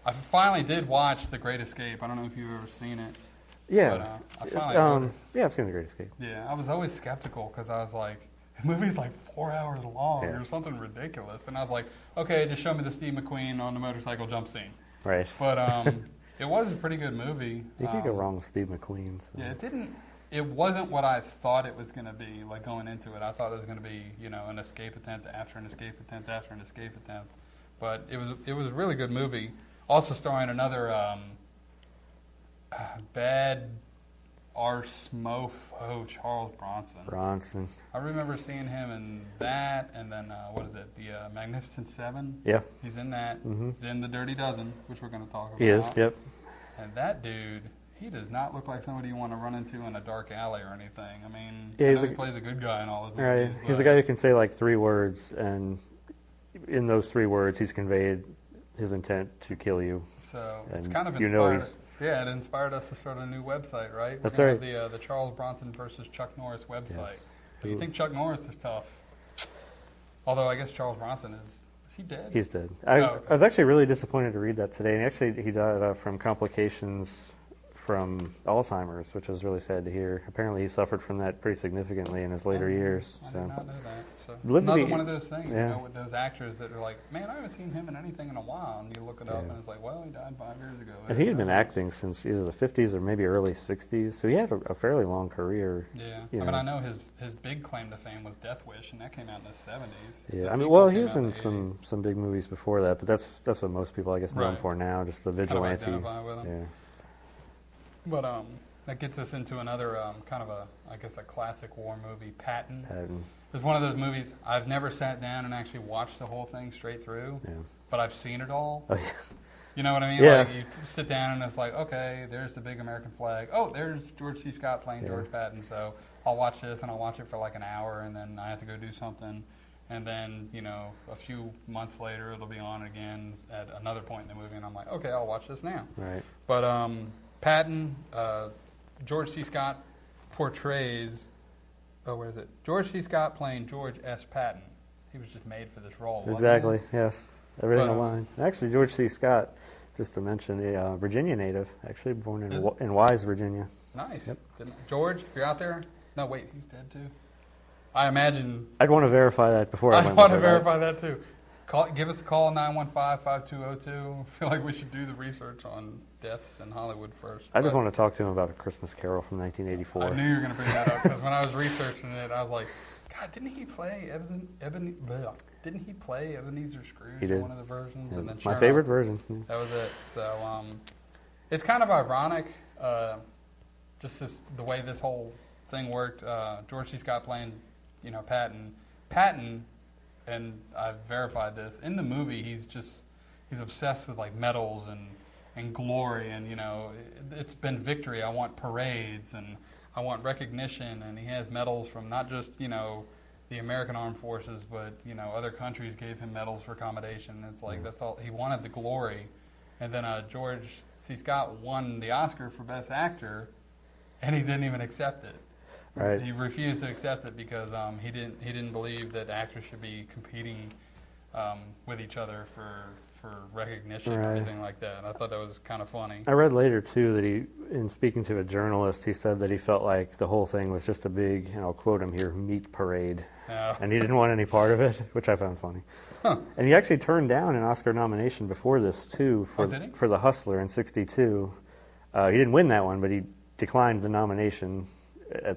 I finally did watch The Great Escape. I don't know if you've ever seen it. Yeah. But, I finally yeah, I've seen The Great Escape. Yeah, I was always skeptical because I was like, the movie's like 4 hours long Yeah. or something ridiculous. And I was like, okay, just show me the Steve McQueen on the motorcycle jump scene. Right. But it was a pretty good movie. You can't go wrong with Steve McQueen. So. Yeah, it wasn't what I thought it was going to be, like going into it. I thought it was going to be, an escape attempt after an escape attempt after an escape attempt. But it was a really good movie. Also starring another bad arse mofo, Charles Bronson. Bronson. I remember seeing him in that, and then, the Magnificent Seven? Yeah. He's in that. Mhm. He's in The Dirty Dozen, which we're going to talk about. He is. Yep. And that dude, he does not look like somebody you want to run into in a dark alley or anything. I mean, Yeah, I he's know he a- plays a good guy in all his Right. movies. He's a but- guy who can say like 3 words, and in those 3 words, he's conveyed his intent to kill you. So it's And kind of you know inspired. Yeah, it inspired us to start a new website, right? That's We're right. gonna have the Charles Bronson versus Chuck Norris website. Yes. Do you think Chuck Norris is tough? Although I guess Charles Bronson is he dead? He's dead. Okay. I was actually really disappointed to read that today. And actually, he died from complications from Alzheimer's, which was really sad to hear. Apparently, he suffered from that pretty significantly in his later years. I So. did not know that. So Lived to another be- one of those things, yeah. you know, with those actors that are like, man, I haven't seen him in anything in a while, and you look it up, Yeah. and it's like, well, he died 5 years ago. And he had been acting since either the 50s or maybe early 60s, so he had a fairly long career. Yeah, you I mean, know. I know his big claim to fame was Death Wish, and that came out in the 70s. Yeah, The I mean, sequel well, came he was out in the some big movies before that, but that's what most people, I guess, know him Right. for now, just the Kind of vigilante. identify with him. Yeah, But that gets us into another kind of I guess a classic war movie, Patton. Patton. It's one of those movies I've never sat down and actually watched the whole thing straight through, Yeah. but I've seen it all. Oh, yeah. You know what I mean? Yeah. Like you sit down and it's like, okay, there's the big American flag. Oh, there's George C. Scott playing Yeah. George Patton. So I'll watch this and I'll watch it for like an hour, and then I have to go do something. And then, you know, a few months later, it'll be on again at another point in the movie, and I'm like, okay, I'll watch this now. Right. But Patton, George C. Scott portrays, where is it? George C. Scott playing George S. Patton. He was just made for this role. wasn't he? Exactly. Yes. Everything But, aligned. Actually, George C. Scott, just to mention, a Virginia native, actually born Is in Wise, Virginia. Nice. Yep. George, if you're out there, no, wait, he's dead too. I imagine. I'd want to verify that before I I went want to with it. verify that too. Give us a call, 915-5202. I feel like we should do the research on deaths in Hollywood first. I just But want to talk to him about A Christmas Carol from 1984. I knew you were going to bring that up because when I was researching it, I was like, God, didn't he play didn't he play Ebenezer Scrooge He in did. one of the versions? Yeah, And then my sure favorite enough, version. that was it. So it's kind of ironic, just the way this whole thing worked. George C. Scott playing, you know, Patton, and I've verified this in the movie. He's obsessed with like medals and glory, and you know, it's been victory. I want parades and I want recognition, and he has medals from not just, you know, the American Armed Forces, but you know, other countries gave him medals for accommodation. It's like that's all he wanted, the glory. And then George C. Scott won the Oscar for Best Actor, and he didn't even accept it. Right. He refused to accept it because he didn't believe that actors should be competing with each other for recognition or Right. anything like that. And I thought that was kind of funny. I read later, too, that in speaking to a journalist, he said that he felt like the whole thing was just a big, and I'll quote him here, meat parade. And he didn't want any part of it, which I found funny. Huh. And he actually turned down an Oscar nomination before this, too, did he? for The Hustler in '62. He didn't win that one, but he declined the nomination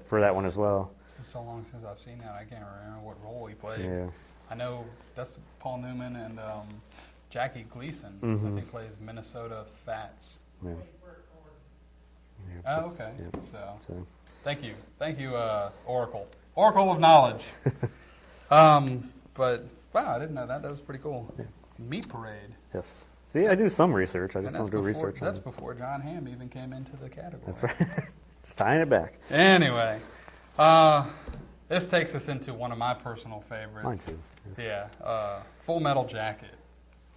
for that one as well. It's so long since I've seen that, I can't remember what role he played. Yeah. I know that's Paul Newman and Jackie Gleason. I Mhm. think plays Minnesota Fats. Yeah. Oh, okay. Yeah. So So, thank you, Oracle of Knowledge. But wow, I didn't know that. That was pretty cool. Yeah. Meat Parade. yes. See, I do some research. I And just that's don't do before, research on That's it. before John Hamm even came into the category. That's right. Just tying it back. Anyway, this takes us into one of my personal favorites. Mine too. Yes. Yeah, Full Metal Jacket.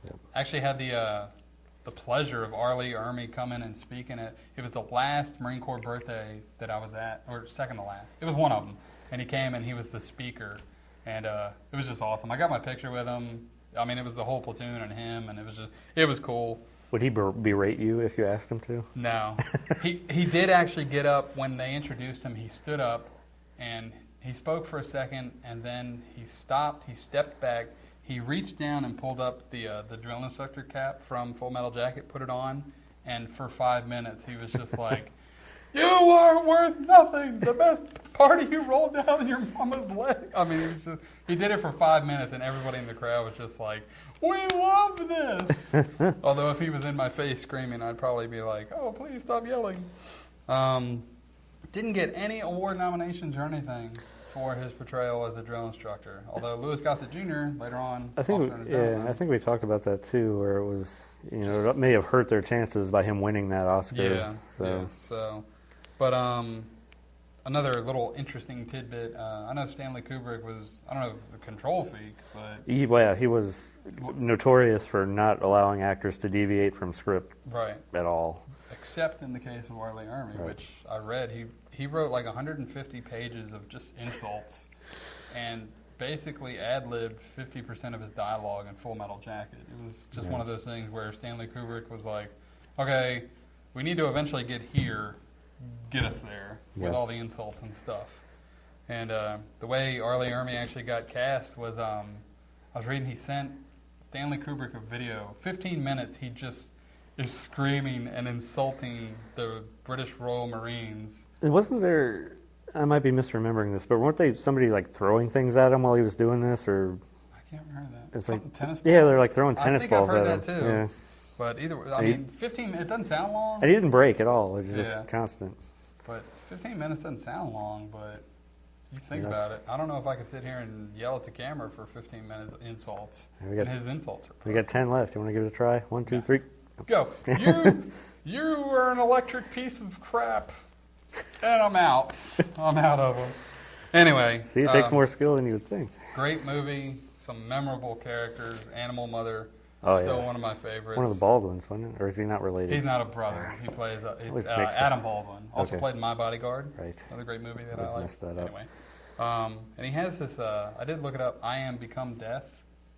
Yep. Actually had the pleasure of Arlie Ermy come in and speak in it. It was the last Marine Corps birthday that I was at, or second to last. It was one of them. And he came and he was the speaker. And it was just awesome. I got my picture with him. I mean, it was the whole platoon and him, and it was cool. Would he berate you if you asked him to? No. He did actually get up when they introduced him. He stood up and he spoke for a second, and then he stopped. He stepped back. He reached down and pulled up the drill instructor cap from Full Metal Jacket, put it on, and for 5 minutes he was just like, "You are worth nothing. The best part of you rolled down your mama's leg." I mean, he did it for 5 minutes, and everybody in the crowd was just like, "We love this." Although if he was in my face screaming, I'd probably be like, "Oh, please stop yelling." Didn't get any award nominations or anything for his portrayal as a drill instructor. Although Louis Gossett Jr. later on, I think, also in a I think we talked about that too, where it was, it may have hurt their chances by him winning that Oscar. Yeah. So Yeah. So, but another little interesting tidbit. I know Stanley Kubrick was, I don't know, a control freak, but He was notorious for not allowing actors to deviate from script right. at all. Except in the case of R. Lee Ermey, Right. which I read, he wrote like 150 pages of just insults, and basically ad-libbed 50% of his dialogue in Full Metal Jacket. It was just one of those things where Stanley Kubrick was like, okay, we need to eventually get here, get us there, with Yeah. all the insults and stuff. And the way R. Lee Ermey actually got cast was, I was reading, he sent Stanley Kubrick a video. 15 minutes, he just is screaming and insulting the British Royal Marines. And wasn't there? I might be misremembering this, but weren't they somebody like throwing things at him while he was doing this, or I can't remember that. it's Something, like tennis yeah, balls? they're like throwing I tennis think balls I've heard at that him. too. Yeah, But either way, I And he- mean, 15 it doesn't sound long, and he didn't break at all. It was Yeah. just constant. but 15 minutes doesn't sound long, but you think Yeah, about it. that's- I don't know if I could sit here and yell at the camera for 15 minutes of insults. We got- and his insults are We got 10 left. You want to give it a try? 1, 2, 3. Go. You are an electric piece of crap. And I'm out. I'm out of them. Anyway. See, it takes more skill than you would think. Great movie. Some memorable characters. Animal Mother. Oh, Still yeah. one of my favorites. One of the Baldwins, wasn't it? Or is he not related? He's not a brother. He plays, Always it's mix it. Adam Baldwin. Also Okay. played in My Bodyguard. Right. Another great movie that I Always like. messed that up. Anyway. And he has this, I did look it up, I Am Become Death.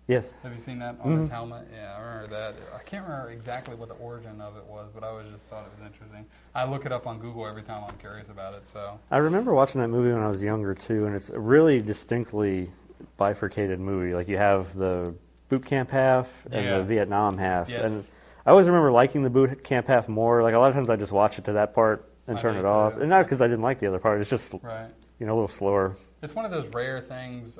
Yes. Have you seen that on his helmet? Yeah, I remember that. I can't remember exactly what the origin of it was, but I always just thought it was interesting. I look it up on Google every time I'm curious about it. So I remember watching that movie when I was younger, too, and it's a really distinctly bifurcated movie. Like, you have the boot camp half and Yeah. the Vietnam half. Yes. And I always remember liking the boot camp half more. Like, a lot of times I just watch it to that part and I turn do it too. off. And not because I didn't like the other part. It's just, right, a little slower. it's one of those rare things,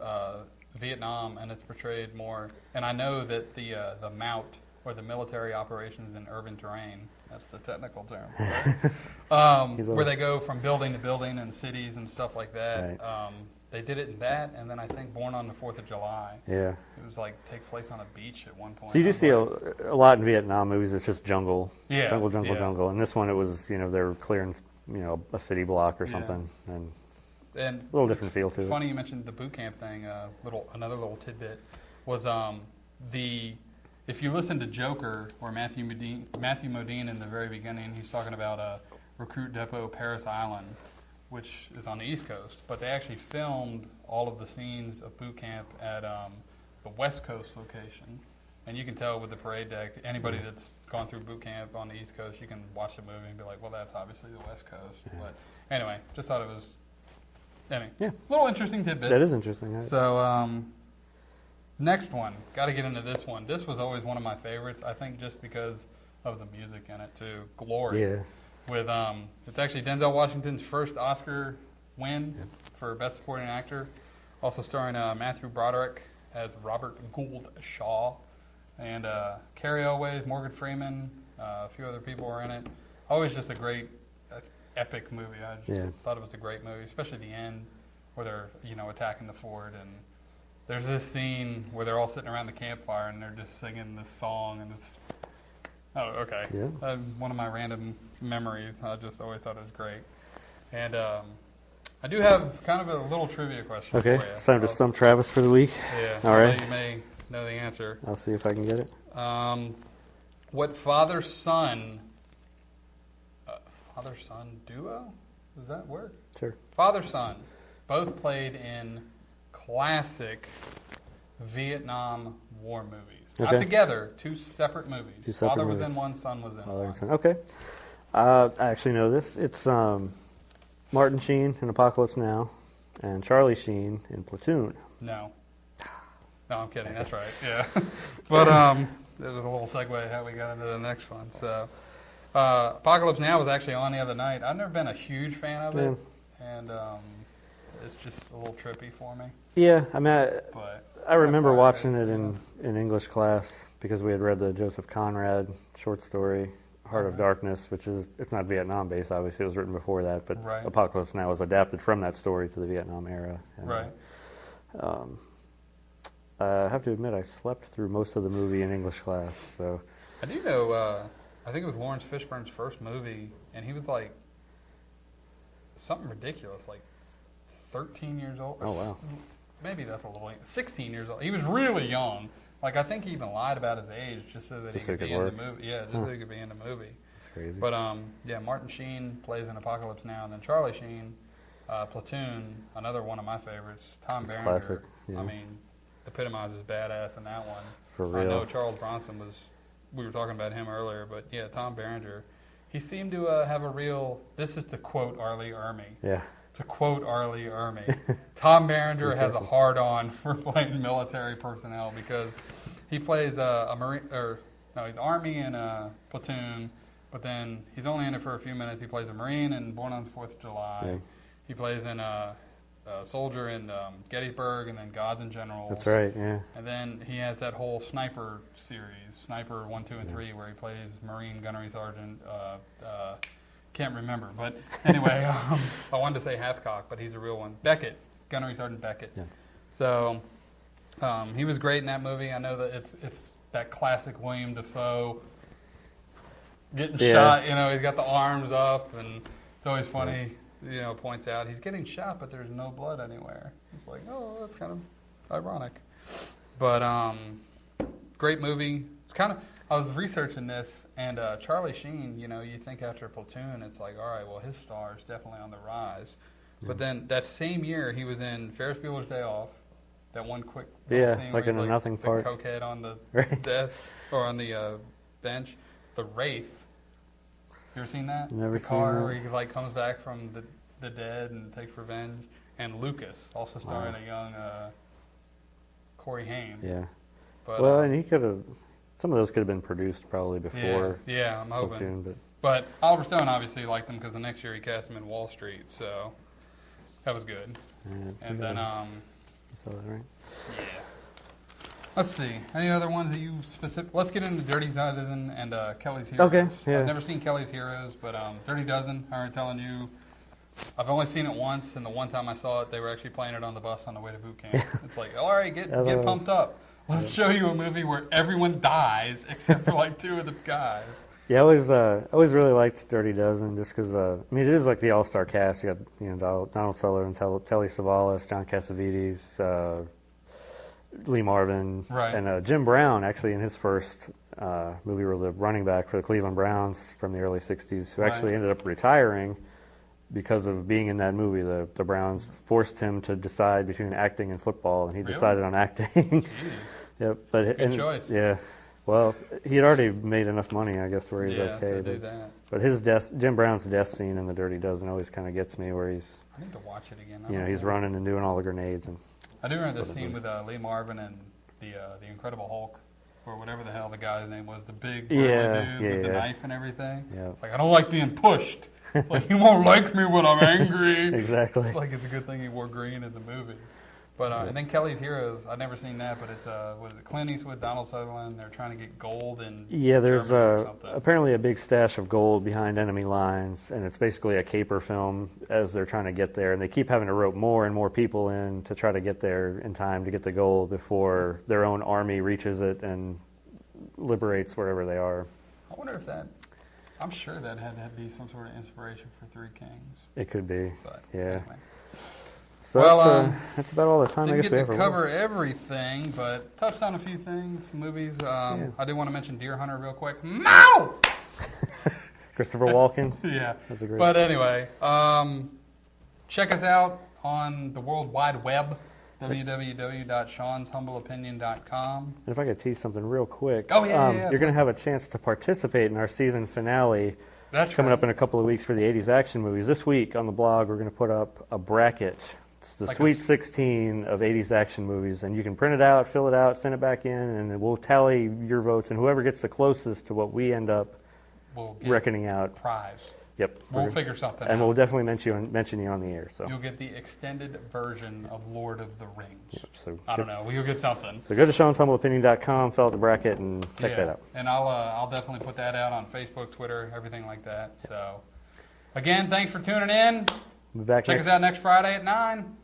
Vietnam, and it's portrayed more. And I know that the MOUT, or the military operations in urban terrain, that's the technical term, right? Where they go from building to building in cities and stuff like that. Right. They did it in that, and then I think Born on the 4th of July. Yeah. It was like take place on a beach at one point. So you I do was see like, a lot in Vietnam movies. It's just jungle, Yeah, jungle, yeah. jungle. And this one, it was they were clearing a city block or Yeah. something, and and a little different feel to it. Funny you mentioned the boot camp thing. Another little tidbit was if you listen to Joker, where Matthew Modine in the very beginning, he's talking about Recruit Depot Paris Island, which is on the East Coast, but they actually filmed all of the scenes of boot camp at the West Coast location. And you can tell with the parade deck, anybody that's gone through boot camp on the East Coast, you can watch the movie and be like, well, that's obviously the West Coast. Yeah. But anyway, just thought it was, Yeah. little interesting tidbit. That is interesting. So, next one. Got to get into this one. This was always one of my favorites, I think just because of the music in it, too. Glory. Yeah. With, it's actually Denzel Washington's first Oscar win for Best Supporting Actor. Also starring Matthew Broderick as Robert Gould Shaw. And Carrie Elways, Morgan Freeman, a few other people were in it. Always just a great, epic movie. I just thought it was a great movie, especially the end where they're, attacking the fort. And there's this scene where they're all sitting around the campfire and they're just singing this song. And it's, oh, okay. Yeah. One of my random memories. I just always thought it was great. And I do have kind of a little trivia question Okay. for you. It's time to stump Travis for the week. Yeah. All right. You may know the answer. I'll see if I can get it. What father-son duo? Does that work? Sure. Father-son both played in classic Vietnam War movies. Not Okay. together, two separate movies. Two separate Father movies. was in one, son was in Father one. and son. Okay. I actually know this. It's Martin Sheen in Apocalypse Now and Charlie Sheen in Platoon. No. No, I'm kidding. That's right. Yeah. But there's a little segue how we got into the next one. So, Apocalypse Now was actually on the other night. I've never been a huge fan of it, and it's just a little trippy for me. Yeah, I mean, But I remember part of watching it, it in English class because we had read the Joseph Conrad short story, Heart of Okay. Darkness, which it's not Vietnam based, obviously. It was written before that, but Right. Apocalypse Now was adapted from that story to the Vietnam era. And, Right. I have to admit, I slept through most of the movie in English class, so... I do know, I think it was Lawrence Fishburne's first movie, and he was like something ridiculous, like 13 years old. Oh, wow. Maybe that's a little late. 16 years old. He was really young. Like, I think he even lied about his age just so that he could be in the movie. Yeah, just so he could be in the movie. That's crazy. But, yeah, Martin Sheen plays in Apocalypse Now, and then Charlie Sheen, Platoon, another one of my favorites. Tom It's Berenger. classic, yeah. I mean, epitomizes badass in that one. For real. I know Charles Bronson we were talking about him earlier, but yeah, Tom Berenger, he seemed to have a real, this is to quote Arlie Ermy. Yeah. To quote Arlie Ermy, Tom Berenger has a hard-on for playing military personnel because he plays a Marine, he's Army in a Platoon, but then he's only in it for a few minutes. He plays a Marine in Born on the 4th of July. Yeah. He plays in a soldier in Gettysburg, and then Gods and Generals. That's right, yeah. And then he has that whole Sniper series, Sniper 1, 2, and 3, where he plays Marine Gunnery Sergeant. Can't remember, but anyway, I wanted to say Halfcock, but he's a real one. Beckett, Gunnery Sergeant Beckett. Yeah. So he was great in that movie. I know that it's that classic William Dafoe getting shot. You know, he's got the arms up, and it's always funny. You know, points out he's getting shot, but there's no blood anywhere. It's like, oh, that's kind of ironic. But great movie. It's kind of. I was researching this, and Charlie Sheen. You know, you think after Platoon, it's like, all right, well, his star is definitely on the rise. Yeah. But then that same year, he was in Ferris Bueller's Day Off. That one quick scene like where in he's a nothing the part. cokehead on the desk or on the bench. The Wraith. You ever seen that? Never the seen car that. where he like comes back from the dead and takes revenge. And Lucas, also starring a young Corey Haim. Yeah. But, well, and he could have. Some of those could have been produced probably before. Yeah, I'm hoping. Platoon, but Oliver Stone obviously liked him because the next year he cast him in Wall Street, so that was good. And then, I saw that, right? Yeah. Let's see. Any other ones that you specific? Let's get into Dirty Dozen and Kelly's Heroes. Okay. Yeah. I've never seen Kelly's Heroes, but Dirty Dozen. I already telling you. I've only seen it once, and the one time I saw it, they were actually playing it on the bus on the way to boot camp. It's like, all right, get pumped up. Let's show you a movie where everyone dies except for like two of the guys. Yeah, I always really liked Dirty Dozen just because I mean it is like the all-star cast. You got Donald Sutherland, Telly Savalas, John Cassavetes, Lee Marvin, right. And Jim Brown actually in his first movie was a running back for the Cleveland Browns from the early '60s, who actually ended up retiring because of being in that movie. The Browns forced him to decide between acting and football, and he decided on acting. Yep, but good choice. Yeah. Well, he had already made enough money, I guess, where he's okay. To do that. But Jim Brown's death scene in The Dirty Dozen always kind of gets me, where he's, I need to watch it again. he's running and doing all the grenades. And I do remember the scene with Lee Marvin and the Incredible Hulk, or whatever the hell the guy's name was, the big burly dude with the knife and everything. Yeah. It's like, I don't like being pushed. It's like, you won't like me when I'm angry. Exactly. It's like, it's a good thing he wore green in the movie. But and then Kelly's Heroes, I've never seen that, but it's was it Clint Eastwood, Donald Sutherland? They're trying to get gold in there's Germany or something. Apparently a big stash of gold behind enemy lines, and it's basically a caper film as they're trying to get there, and they keep having to rope more and more people in to try to get there in time to get the gold before their own army reaches it and liberates wherever they are. I wonder if I'm sure that had to be some sort of inspiration for Three Kings. It could be, but yeah. Anyway. So that's about all the time I didn't guess we get have. to cover everything, but touched on a few things, movies. I do want to mention Deer Hunter real quick. Mow! Christopher Walken. Yeah. That's a great. But anyway, check us out on the World Wide Web, www.seanshumbleopinion.com. And if I could tease something real quick. Oh, yeah. You're going to have a chance to participate in our season finale. That's coming up in a couple of weeks for the 80s action movies. This week on the blog, we're going to put up a bracket. It's the Sweet 16 of 80s action movies, and you can print it out, fill it out, send it back in, and we'll tally your votes, and whoever gets the closest to what we end up reckoning out. Prize. Yep. We'll figure something out. And we'll definitely mention you on the air. So you'll get the extended version of Lord of the Rings. Yep, so I don't know. You'll get something. So go to SeansHumbleOpinion.com, fill out the bracket, and check that out. And I'll definitely put that out on Facebook, Twitter, everything like that. So, again, thanks for tuning in. We'll be back Check us out next Friday at 9.